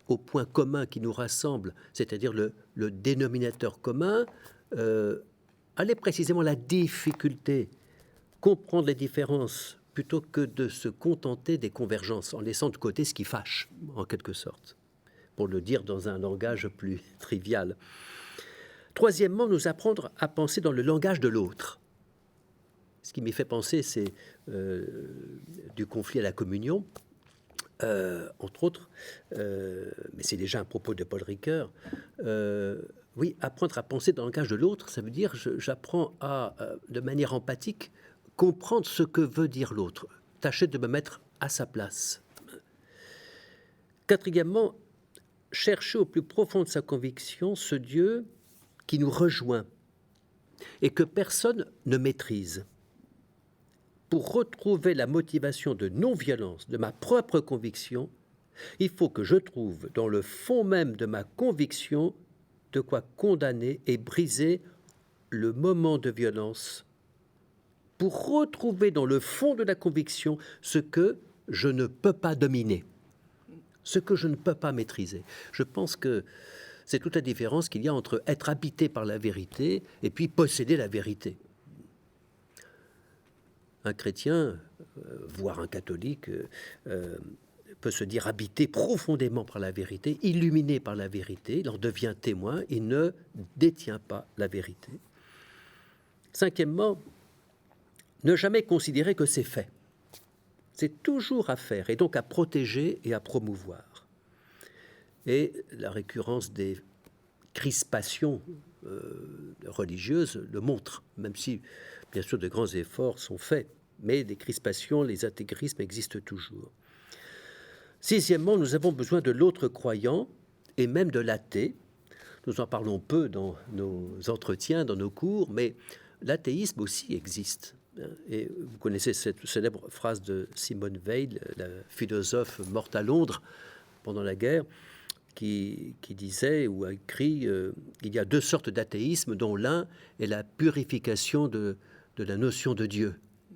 au point commun qui nous rassemble, c'est-à-dire le dénominateur commun, aller précisément à la difficulté, comprendre les différences plutôt que de se contenter des convergences, en laissant de côté ce qui fâche, en quelque sorte, pour le dire dans un langage plus trivial. Troisièmement, nous apprendre à penser dans le langage de l'autre. Ce qui m'y fait penser, c'est du conflit à la communion, entre autres, mais c'est déjà un propos de Paul Ricoeur. Oui, apprendre à penser dans le langage de l'autre, ça veut dire j'apprends à, de manière empathique, comprendre ce que veut dire l'autre, tâcher de me mettre à sa place. Quatrièmement, chercher au plus profond de sa conviction ce Dieu qui nous rejoint et que personne ne maîtrise. Pour retrouver la motivation de non-violence de ma propre conviction, il faut que je trouve dans le fond même de ma conviction de quoi condamner et briser le moment de violence, pour retrouver dans le fond de la conviction ce que je ne peux pas dominer, ce que je ne peux pas maîtriser. Je pense que c'est toute la différence qu'il y a entre être habité par la vérité et puis posséder la vérité. Un chrétien, voire un catholique, peut se dire habité profondément par la vérité, illuminé par la vérité, il en devient témoin, il ne détient pas la vérité. Cinquièmement, ne jamais considérer que c'est fait. C'est toujours à faire, et donc à protéger et à promouvoir. Et la récurrence des crispations religieuses le montre, même si, bien sûr, de grands efforts sont faits, mais les crispations, les intégrismes existent toujours. Sixièmement, nous avons besoin de l'autre croyant, et même de l'athée. Nous en parlons peu dans nos entretiens, dans nos cours, mais l'athéisme aussi existe. Et vous connaissez cette célèbre phrase de Simone Weil, la philosophe morte à Londres pendant la guerre, qui disait ou a écrit il y a deux sortes d'athéisme, dont l'un est la purification de la notion de Dieu.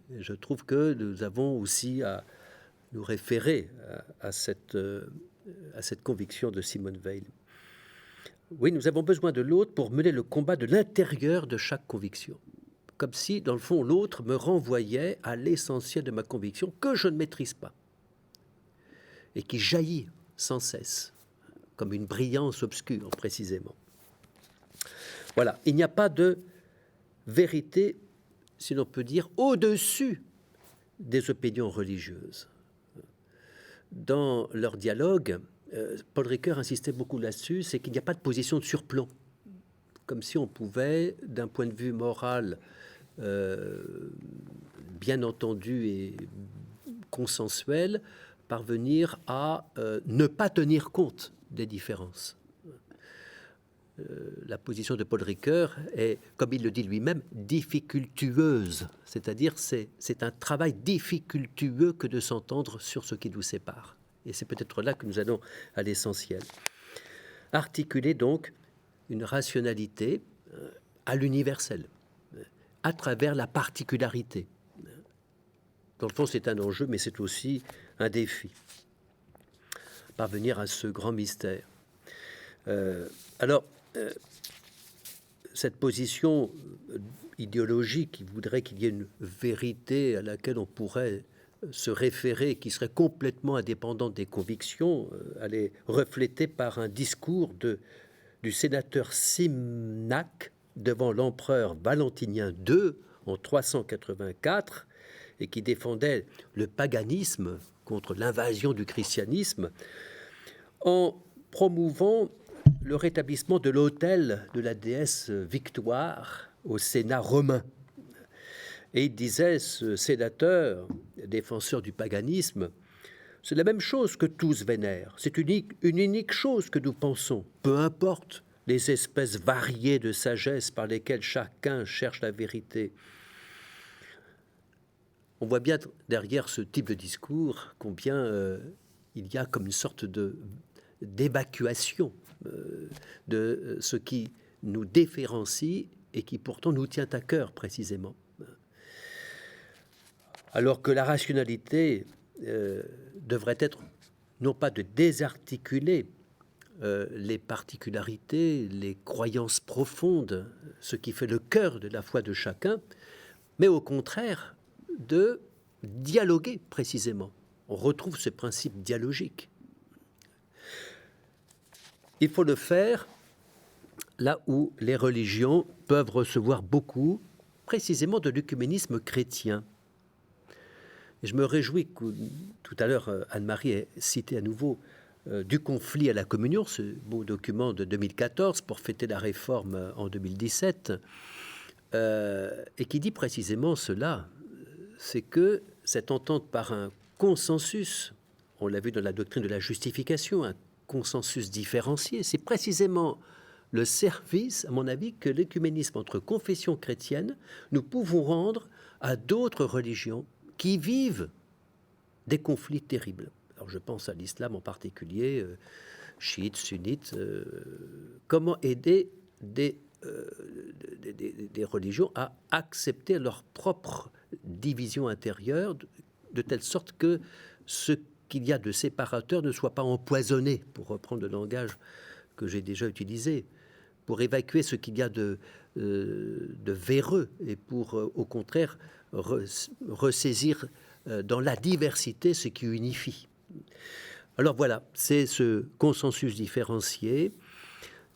Et je trouve que nous avons aussi à nous référer à cette conviction de Simone Weil. Oui, nous avons besoin de l'autre pour mener le combat de l'intérieur de chaque conviction. Comme si, dans le fond, l'autre me renvoyait à l'essentiel de ma conviction que je ne maîtrise pas et qui jaillit sans cesse, comme une brillance obscure, précisément. Voilà, il n'y a pas de vérité, si l'on peut dire, au-dessus des opinions religieuses. Dans leur dialogue, Paul Ricoeur insistait beaucoup là-dessus, c'est qu'il n'y a pas de position de surplomb, comme si on pouvait, d'un point de vue moral, bien entendu et consensuel, parvenir à ne pas tenir compte des différences. La position de Paul Ricoeur est, comme il le dit lui-même, difficultueuse, c'est-à-dire c'est un travail difficultueux que de s'entendre sur ce qui nous sépare. Et c'est peut-être là que nous allons à l'essentiel. Articuler donc une rationalité à l'universel, à travers la particularité. Dans le fond, c'est un enjeu, mais c'est aussi un défi. Parvenir à ce grand mystère. Cette position idéologique qui voudrait qu'il y ait une vérité à laquelle on pourrait se référer, qui serait complètement indépendante des convictions, elle est reflétée par un discours du sénateur Simnac devant l'empereur Valentinien II en 384, et qui défendait le paganisme contre l'invasion du christianisme, en promouvant le rétablissement de l'autel de la déesse Victoire au Sénat romain. Et il disait, ce sénateur, défenseur du paganisme, c'est la même chose que tous vénèrent, c'est une unique chose que nous pensons, peu importe les espèces variées de sagesse par lesquelles chacun cherche la vérité. On voit bien derrière ce type de discours combien il y a comme une sorte d'évacuation de ce qui nous différencie et qui pourtant nous tient à cœur précisément. Alors que la rationalité devrait être non pas de désarticuler les particularités, les croyances profondes, ce qui fait le cœur de la foi de chacun, mais au contraire de dialoguer précisément. On retrouve ce principe dialogique. Il faut le faire là où les religions peuvent recevoir beaucoup, précisément de l'œcuménisme chrétien. Et je me réjouis que tout à l'heure Anne-Marie ait cité à nouveau du conflit à la communion, ce beau document de 2014 pour fêter la réforme en 2017, et qui dit précisément cela, c'est que cette entente par un consensus, on l'a vu dans la doctrine de la justification, un consensus différencié, c'est précisément le service, à mon avis, que l'œcuménisme entre confessions chrétiennes, nous pouvons rendre à d'autres religions qui vivent des conflits terribles. Alors je pense à l'islam en particulier, chiites, sunnites, comment aider des religions à accepter leur propre division intérieure, de telle sorte que ce qu'il y a de séparateur ne soit pas empoisonné, pour reprendre le langage que j'ai déjà utilisé, pour évacuer ce qu'il y a de véreux et pour, au contraire, ressaisir dans la diversité ce qui unifie. Alors voilà, c'est ce consensus différencié,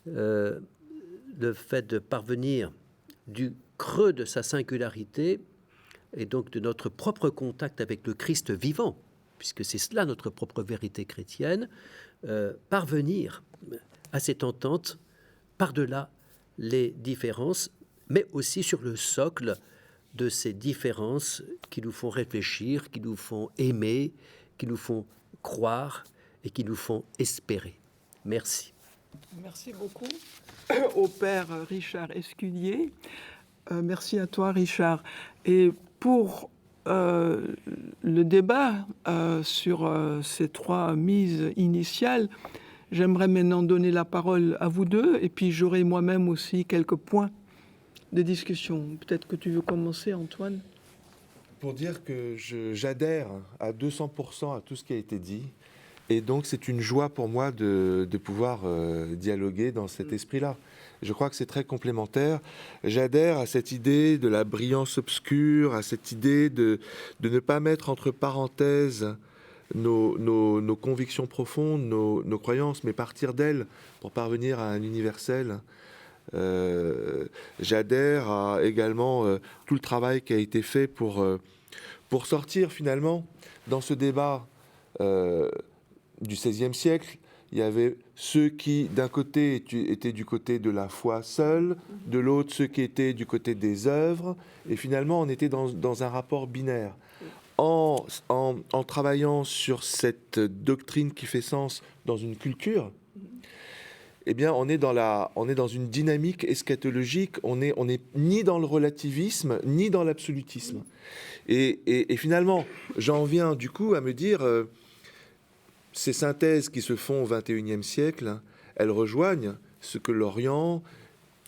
le fait de parvenir du creux de sa singularité et donc de notre propre contact avec le Christ vivant, puisque c'est cela notre propre vérité chrétienne, parvenir à cette entente par-delà les différences, mais aussi sur le socle de ces différences qui nous font réfléchir, qui nous font aimer, qui nous font croire et qui nous font espérer. Merci. Merci beaucoup au père Richard Escudier. Merci à toi, Richard. Et pour le débat sur ces trois mises initiales, j'aimerais maintenant donner la parole à vous deux, et puis j'aurai moi-même aussi quelques points de discussion. Peut-être que tu veux commencer, Antoine? Pour dire que j'adhère à 200% à tout ce qui a été dit. Et donc, c'est une joie pour moi de pouvoir dialoguer dans cet esprit-là. Je crois que c'est très complémentaire. J'adhère à cette idée de la brillance obscure, à cette idée de ne pas mettre entre parenthèses nos convictions profondes, nos croyances, mais partir d'elles pour parvenir à un universel. J'adhère à également tout le travail qui a été fait pour sortir finalement dans ce débat du XVIe siècle. Il y avait ceux qui, d'un côté, étaient du côté de la foi seule, de l'autre, ceux qui étaient du côté des œuvres, et finalement, on était dans un rapport binaire. En travaillant sur cette doctrine qui fait sens dans une culture, eh bien, on est dans une dynamique eschatologique. On est ni dans le relativisme, ni dans l'absolutisme. Et finalement, j'en viens du coup à me dire, ces synthèses qui se font au XXIe siècle, elles rejoignent ce que l'Orient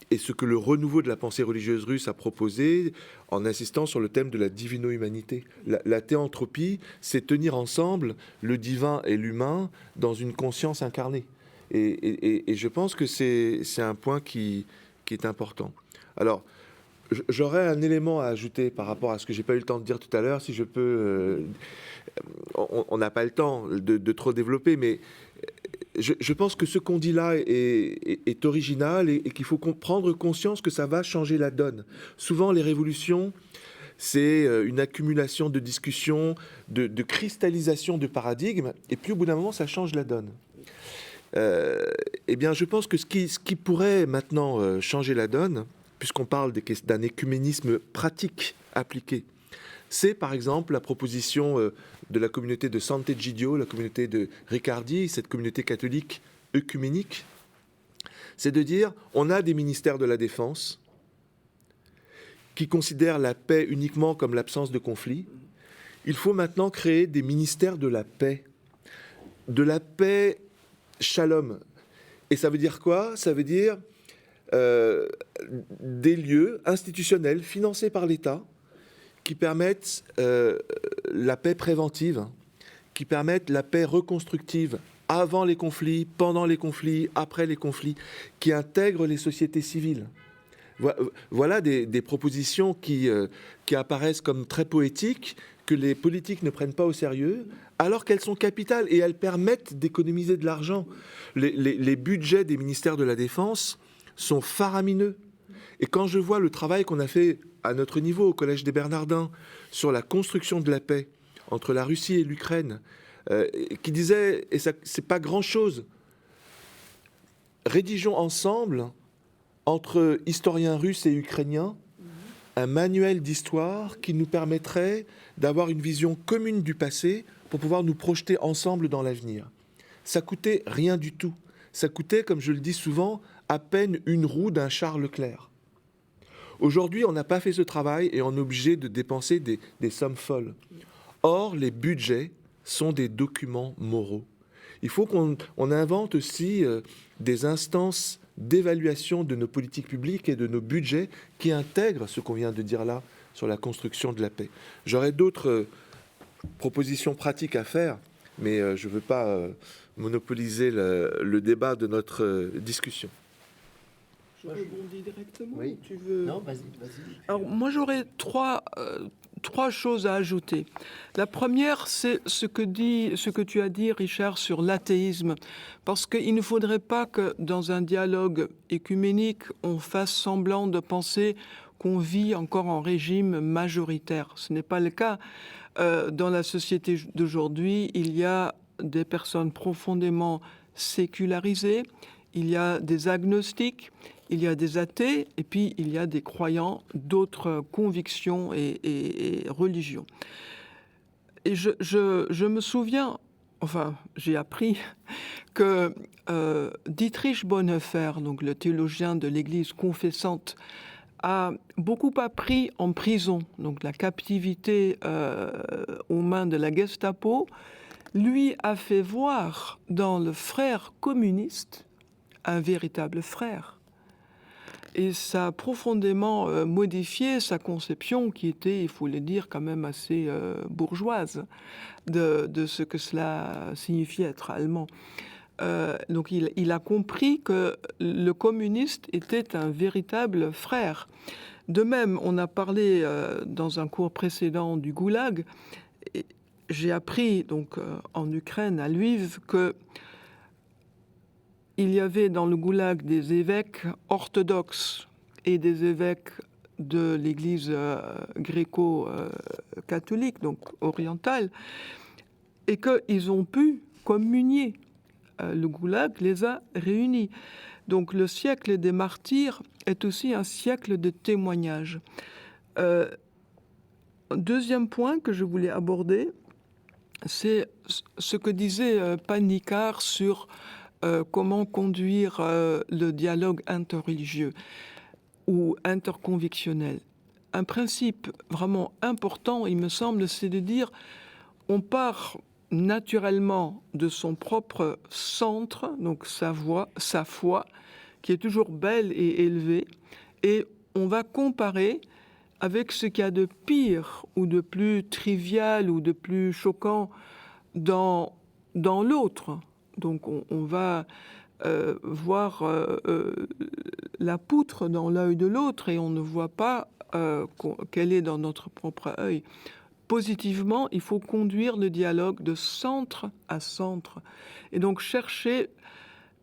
et ce que le renouveau de la pensée religieuse russe a proposé en insistant sur le thème de la divino-humanité. La théanthropie, c'est tenir ensemble le divin et l'humain dans une conscience incarnée. Et je pense que c'est un point qui est important. Alors, j'aurais un élément à ajouter par rapport à ce que j'ai pas eu le temps de dire tout à l'heure, si je peux. On n'a pas le temps de trop développer, mais je pense que ce qu'on dit là est original et qu'il faut prendre conscience que ça va changer la donne. Souvent, les révolutions, c'est une accumulation de discussions, de cristallisation de paradigmes, et puis au bout d'un moment, ça change la donne. Eh bien, je pense que ce qui pourrait maintenant changer la donne, puisqu'on parle d'un écuménisme pratique appliqué, c'est par exemple la proposition de la communauté de Sant'Egidio, la communauté de Riccardi, cette communauté catholique œcuménique, c'est de dire on a des ministères de la Défense qui considèrent la paix uniquement comme l'absence de conflit. Il faut maintenant créer des ministères de la paix shalom. Et ça veut dire quoi? Ça veut dire des lieux institutionnels financés par l'État qui permettent la paix préventive, qui permettent la paix reconstructive avant les conflits, pendant les conflits, après les conflits, qui intègrent les sociétés civiles. Voilà des propositions qui apparaissent comme très poétiques, que les politiques ne prennent pas au sérieux, alors qu'elles sont capitales et elles permettent d'économiser de l'argent. Les budgets des ministères de la Défense sont faramineux. Et quand je vois le travail qu'on a fait à notre niveau au Collège des Bernardins sur la construction de la paix entre la Russie et l'Ukraine, qui disait, et ça c'est pas grand-chose, rédigeons ensemble, entre historiens russes et ukrainiens, un manuel d'histoire qui nous permettrait d'avoir une vision commune du passé pour pouvoir nous projeter ensemble dans l'avenir. Ça coûtait rien du tout. Ça coûtait, comme je le dis souvent, à peine une roue d'un char Leclerc. Aujourd'hui, on n'a pas fait ce travail et on est obligé de dépenser des sommes folles. Or, les budgets sont des documents moraux. Il faut qu'on invente aussi des instances d'évaluation de nos politiques publiques et de nos budgets qui intègrent ce qu'on vient de dire là sur la construction de la paix. J'aurais d'autres propositions pratiques à faire, mais je ne veux pas monopoliser le débat de notre discussion. Je rebondis directement. Oui. Tu veux... Non, vas-y. Alors, moi, j'aurais trois choses à ajouter. La première, c'est ce que tu as dit, Richard, sur l'athéisme. Parce qu'il ne faudrait pas que, dans un dialogue écuménique, on fasse semblant de penser qu'on vit encore en régime majoritaire. Ce n'est pas le cas. Dans la société d'aujourd'hui, il y a des personnes profondément sécularisées, il y a des agnostiques, il y a des athées, et puis il y a des croyants d'autres convictions et religions. Et je me souviens, enfin, j'ai appris que Dietrich Bonhoeffer, donc le théologien de l'Église confessante, a beaucoup appris en prison, donc la captivité aux mains de la Gestapo, lui a fait voir dans le frère communiste un véritable frère. Et ça a profondément modifié sa conception qui était, il faut le dire, quand même assez bourgeoise de ce que cela signifiait être allemand. Donc il a compris que le communiste était un véritable frère. De même, on a parlé dans un cours précédent du goulag. J'ai appris donc en Ukraine, à Lviv, que il y avait dans le goulag des évêques orthodoxes et des évêques de l'Église gréco-catholique, donc orientale, et qu'ils ont pu communier. Le goulag les a réunis. Donc le siècle des martyrs est aussi un siècle de témoignage. Deuxième point que je voulais aborder, c'est ce que disait Panikar sur comment conduire le dialogue interreligieux ou interconvictionnel. Un principe vraiment important, il me semble, c'est de dire on part naturellement de son propre centre, donc sa foi, qui est toujours belle et élevée, et on va comparer avec ce qu'il y a de pire ou de plus trivial ou de plus choquant dans l'autre. Donc on va voir la poutre dans l'œil de l'autre et on ne voit pas qu'elle est dans notre propre œil. Positivement, il faut conduire le dialogue de centre à centre. Et donc chercher,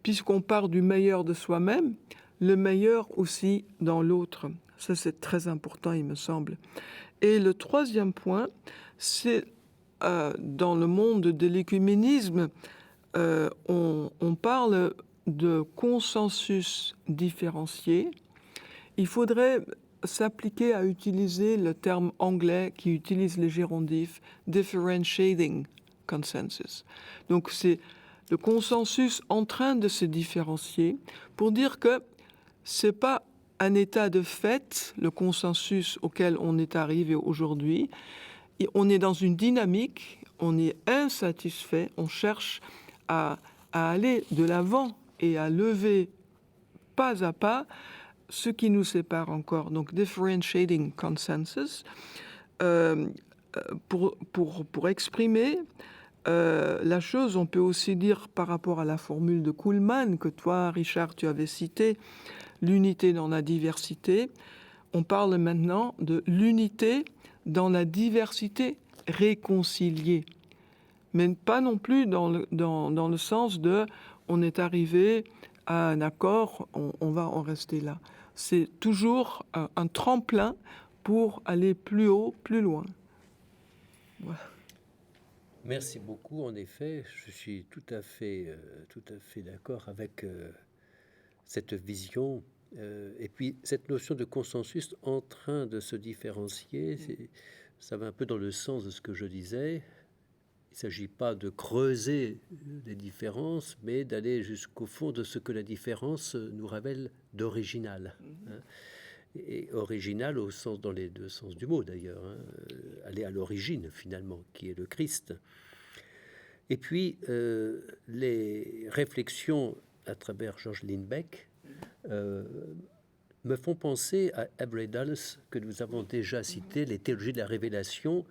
puisqu'on part du meilleur de soi-même, le meilleur aussi dans l'autre. Ça, c'est très important, il me semble. Et le troisième point, c'est dans le monde de l'écuménisme, on parle de consensus différencié. Il faudrait s'appliquer à utiliser le terme anglais qui utilise les gérondifs, differentiating consensus. Donc c'est le consensus en train de se différencier pour dire que c'est pas un état de fait, le consensus auquel on est arrivé aujourd'hui. Et on est dans une dynamique, on est insatisfait, on cherche à aller de l'avant et à lever pas à pas ce qui nous sépare encore. Donc, differentiating consensus, pour exprimer la chose, on peut aussi dire par rapport à la formule de Kuhlmann que toi, Richard, tu avais citée, l'unité dans la diversité. On parle maintenant de l'unité dans la diversité réconciliée, mais pas non plus dans le sens de on est arrivé à un accord, on va en rester là. C'est toujours un tremplin pour aller plus haut, plus loin. Voilà. Merci beaucoup. En effet, je suis tout à fait d'accord avec cette vision. Et puis, cette notion de consensus en train de se différencier, ça va un peu dans le sens de ce que je disais. Il ne s'agit pas de creuser les différences, mais d'aller jusqu'au fond de ce que la différence nous révèle d'original. Hein. Et original au sens, dans les deux sens du mot d'ailleurs, hein. Aller à l'origine finalement, qui est le Christ. Et puis, les réflexions à travers Georges Lindbeck me font penser à Avery Dulles, que nous avons déjà cité, les théologies de la révélation,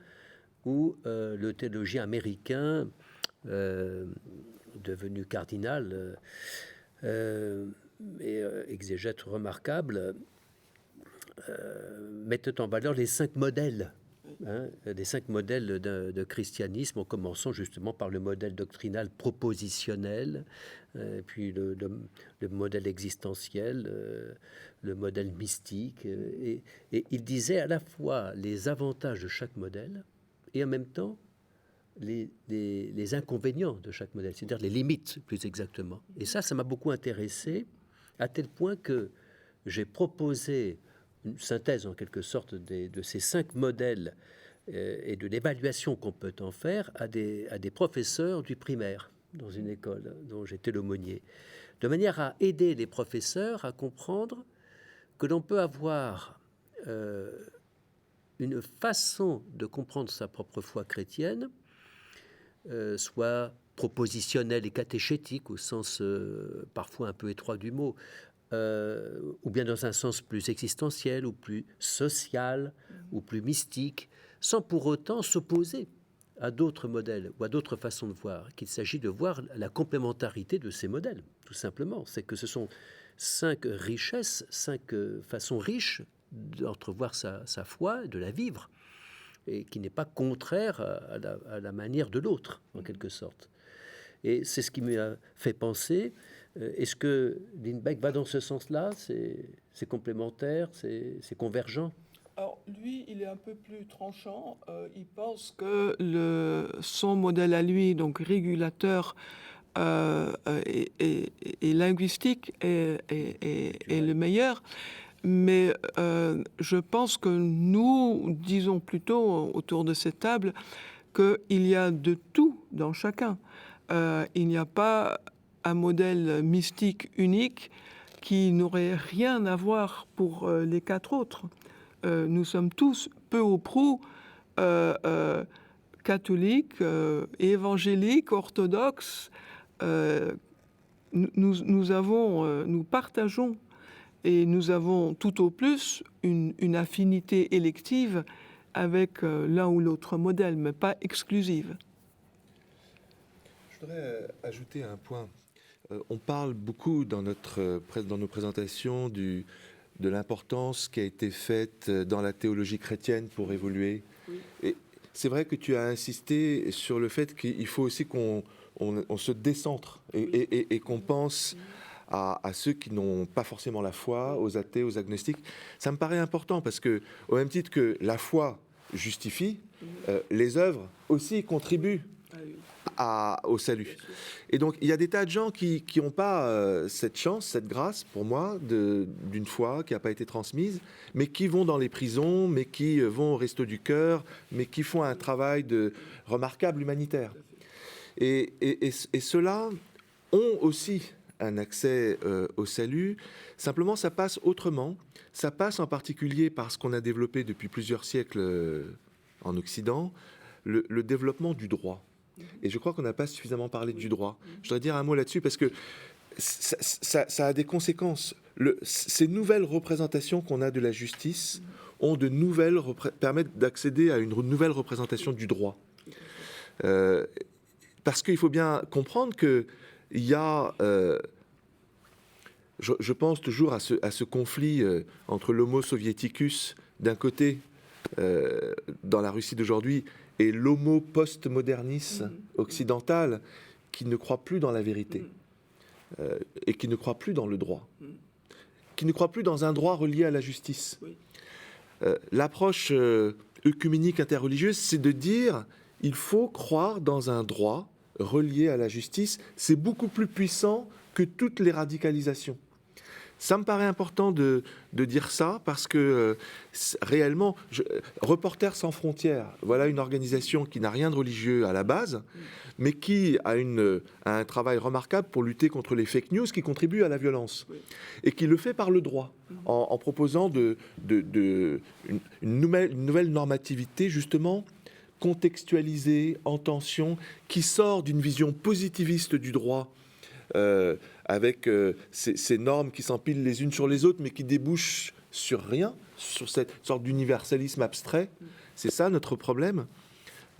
où le théologien américain, devenu cardinal et exégète remarquable, mettait en valeur les 5 modèles, les 5 modèles de christianisme, en commençant justement par le modèle doctrinal propositionnel, puis le modèle existentiel, le modèle mystique, et il disait à la fois les avantages de chaque modèle et en même temps les inconvénients de chaque modèle, c'est-à-dire les limites plus exactement. Et ça m'a beaucoup intéressé, à tel point que j'ai proposé une synthèse en quelque sorte de ces 5 modèles et de l'évaluation qu'on peut en faire à des professeurs du primaire dans une école dont j'étais l'aumônier, de manière à aider les professeurs à comprendre que l'on peut avoir une façon de comprendre sa propre foi chrétienne, soit propositionnelle et catéchétique au sens parfois un peu étroit du mot, ou bien dans un sens plus existentiel, ou plus social, ou plus mystique, sans pour autant s'opposer à d'autres modèles ou à d'autres façons de voir, qu'il s'agit de voir la complémentarité de ces modèles, tout simplement. C'est que ce sont 5 richesses, 5 façons riches d'entrevoir sa foi, de la vivre, et qui n'est pas contraire à la manière de l'autre, en quelque sorte. Et c'est ce qui m'a fait penser, est-ce que Lindbeck va dans ce sens-là? C'est complémentaire, c'est convergent? Alors, lui, il est un peu plus tranchant. Il pense que son modèle à lui, donc régulateur et linguistique, est le meilleur. Mais je pense que nous disons plutôt autour de cette table qu'il y a de tout dans chacun. Il n'y a pas un modèle mystique unique qui n'aurait rien à voir pour les 4 autres. Nous sommes tous peu ou prou catholiques, évangéliques, orthodoxes, nous partageons et nous avons tout au plus une affinité élective avec l'un ou l'autre modèle, mais pas exclusive. Je voudrais ajouter un point. On parle beaucoup dans nos présentations de l'importance qui a été faite dans la théologie chrétienne pour évoluer. Oui. Et c'est vrai que tu as insisté sur le fait qu'il faut aussi qu'on se décentre et qu'on pense à ceux qui n'ont pas forcément la foi, aux athées, aux agnostiques. Ça me paraît important parce que, au même titre que la foi justifie, les œuvres aussi contribuent au salut. Et donc, il y a des tas de gens qui n'ont pas cette chance, cette grâce, pour moi, d'une foi qui n'a pas été transmise, mais qui vont dans les prisons, mais qui vont au Resto du Cœur, mais qui font un travail remarquable humanitaire. Et ceux-là ont aussi un accès au salut. Simplement, ça passe autrement. Ça passe en particulier par ce qu'on a développé depuis plusieurs siècles en Occident, le développement du droit. Et je crois qu'on n'a pas suffisamment parlé du droit. Je voudrais dire un mot là-dessus parce que ça a des conséquences. Ces nouvelles représentations qu'on a de la justice permettent d'accéder à une nouvelle représentation du droit. Parce qu'il faut bien comprendre qu'il y a... je pense toujours à ce conflit entre l'homo soviéticus d'un côté dans la Russie d'aujourd'hui et l'homo post-modernis occidental qui ne croit plus dans la vérité et qui ne croit plus dans le droit, qui ne croit plus dans un droit relié à la justice. L'approche œcuménique interreligieuse, c'est de dire il faut croire dans un droit relié à la justice. C'est beaucoup plus puissant que toutes les radicalisations. Ça me paraît important de dire ça parce que réellement, Reporters sans frontières, voilà une organisation qui n'a rien de religieux à la base, mais qui a un travail remarquable pour lutter contre les fake news qui contribuent à la violence. Et qui le fait par le droit, en proposant une nouvelle normativité, justement, contextualisée, en tension, qui sort d'une vision positiviste du droit, avec ces normes qui s'empilent les unes sur les autres, mais qui débouchent sur rien, sur cette sorte d'universalisme abstrait. C'est ça notre problème.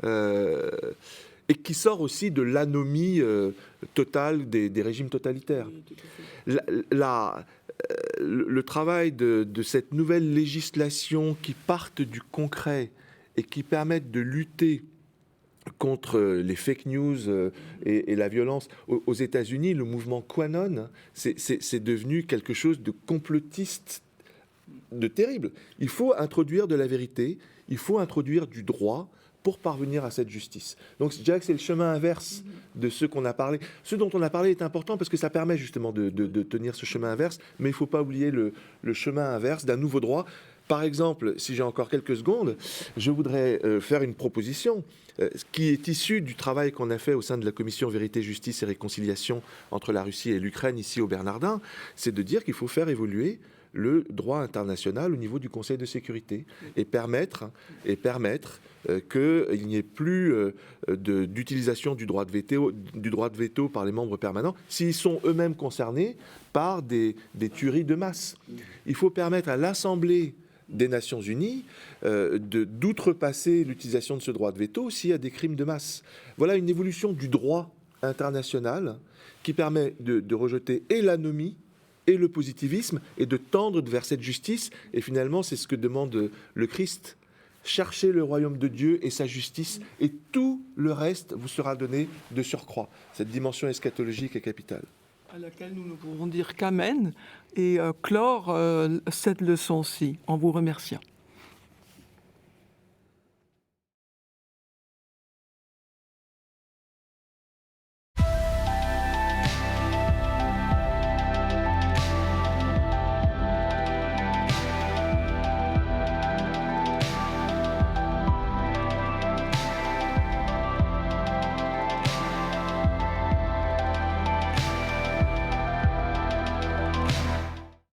Et qui sort aussi de l'anomie totale des régimes totalitaires. Le travail de cette nouvelle législation qui parte du concret et qui permette de lutter contre les fake news et la violence. Aux États-Unis, le mouvement QAnon, c'est devenu quelque chose de complotiste, de terrible. Il faut introduire de la vérité, il faut introduire du droit pour parvenir à cette justice. Donc je dirais que c'est le chemin inverse de ce qu'on a parlé. Ce dont on a parlé est important parce que ça permet justement de tenir ce chemin inverse, mais il ne faut pas oublier le chemin inverse d'un nouveau droit. Par exemple, si j'ai encore quelques secondes, je voudrais faire une proposition qui est issue du travail qu'on a fait au sein de la commission Vérité, Justice et Réconciliation entre la Russie et l'Ukraine, ici au Bernardin, c'est de dire qu'il faut faire évoluer le droit international au niveau du Conseil de sécurité et permettre qu'il n'y ait plus d'utilisation du droit de veto par les membres permanents s'ils sont eux-mêmes concernés par des tueries de masse. Il faut permettre à l'Assemblée des Nations Unies d'outrepasser l'utilisation de ce droit de veto s'il y a des crimes de masse. Voilà une évolution du droit international qui permet de rejeter et l'anomie et le positivisme et de tendre vers cette justice. Et finalement, c'est ce que demande le Christ. Cherchez le royaume de Dieu et sa justice, et tout le reste vous sera donné de surcroît. Cette dimension eschatologique est capitale. À laquelle nous ne pourrons dire qu'amen et clore cette leçon-ci en vous remerciant.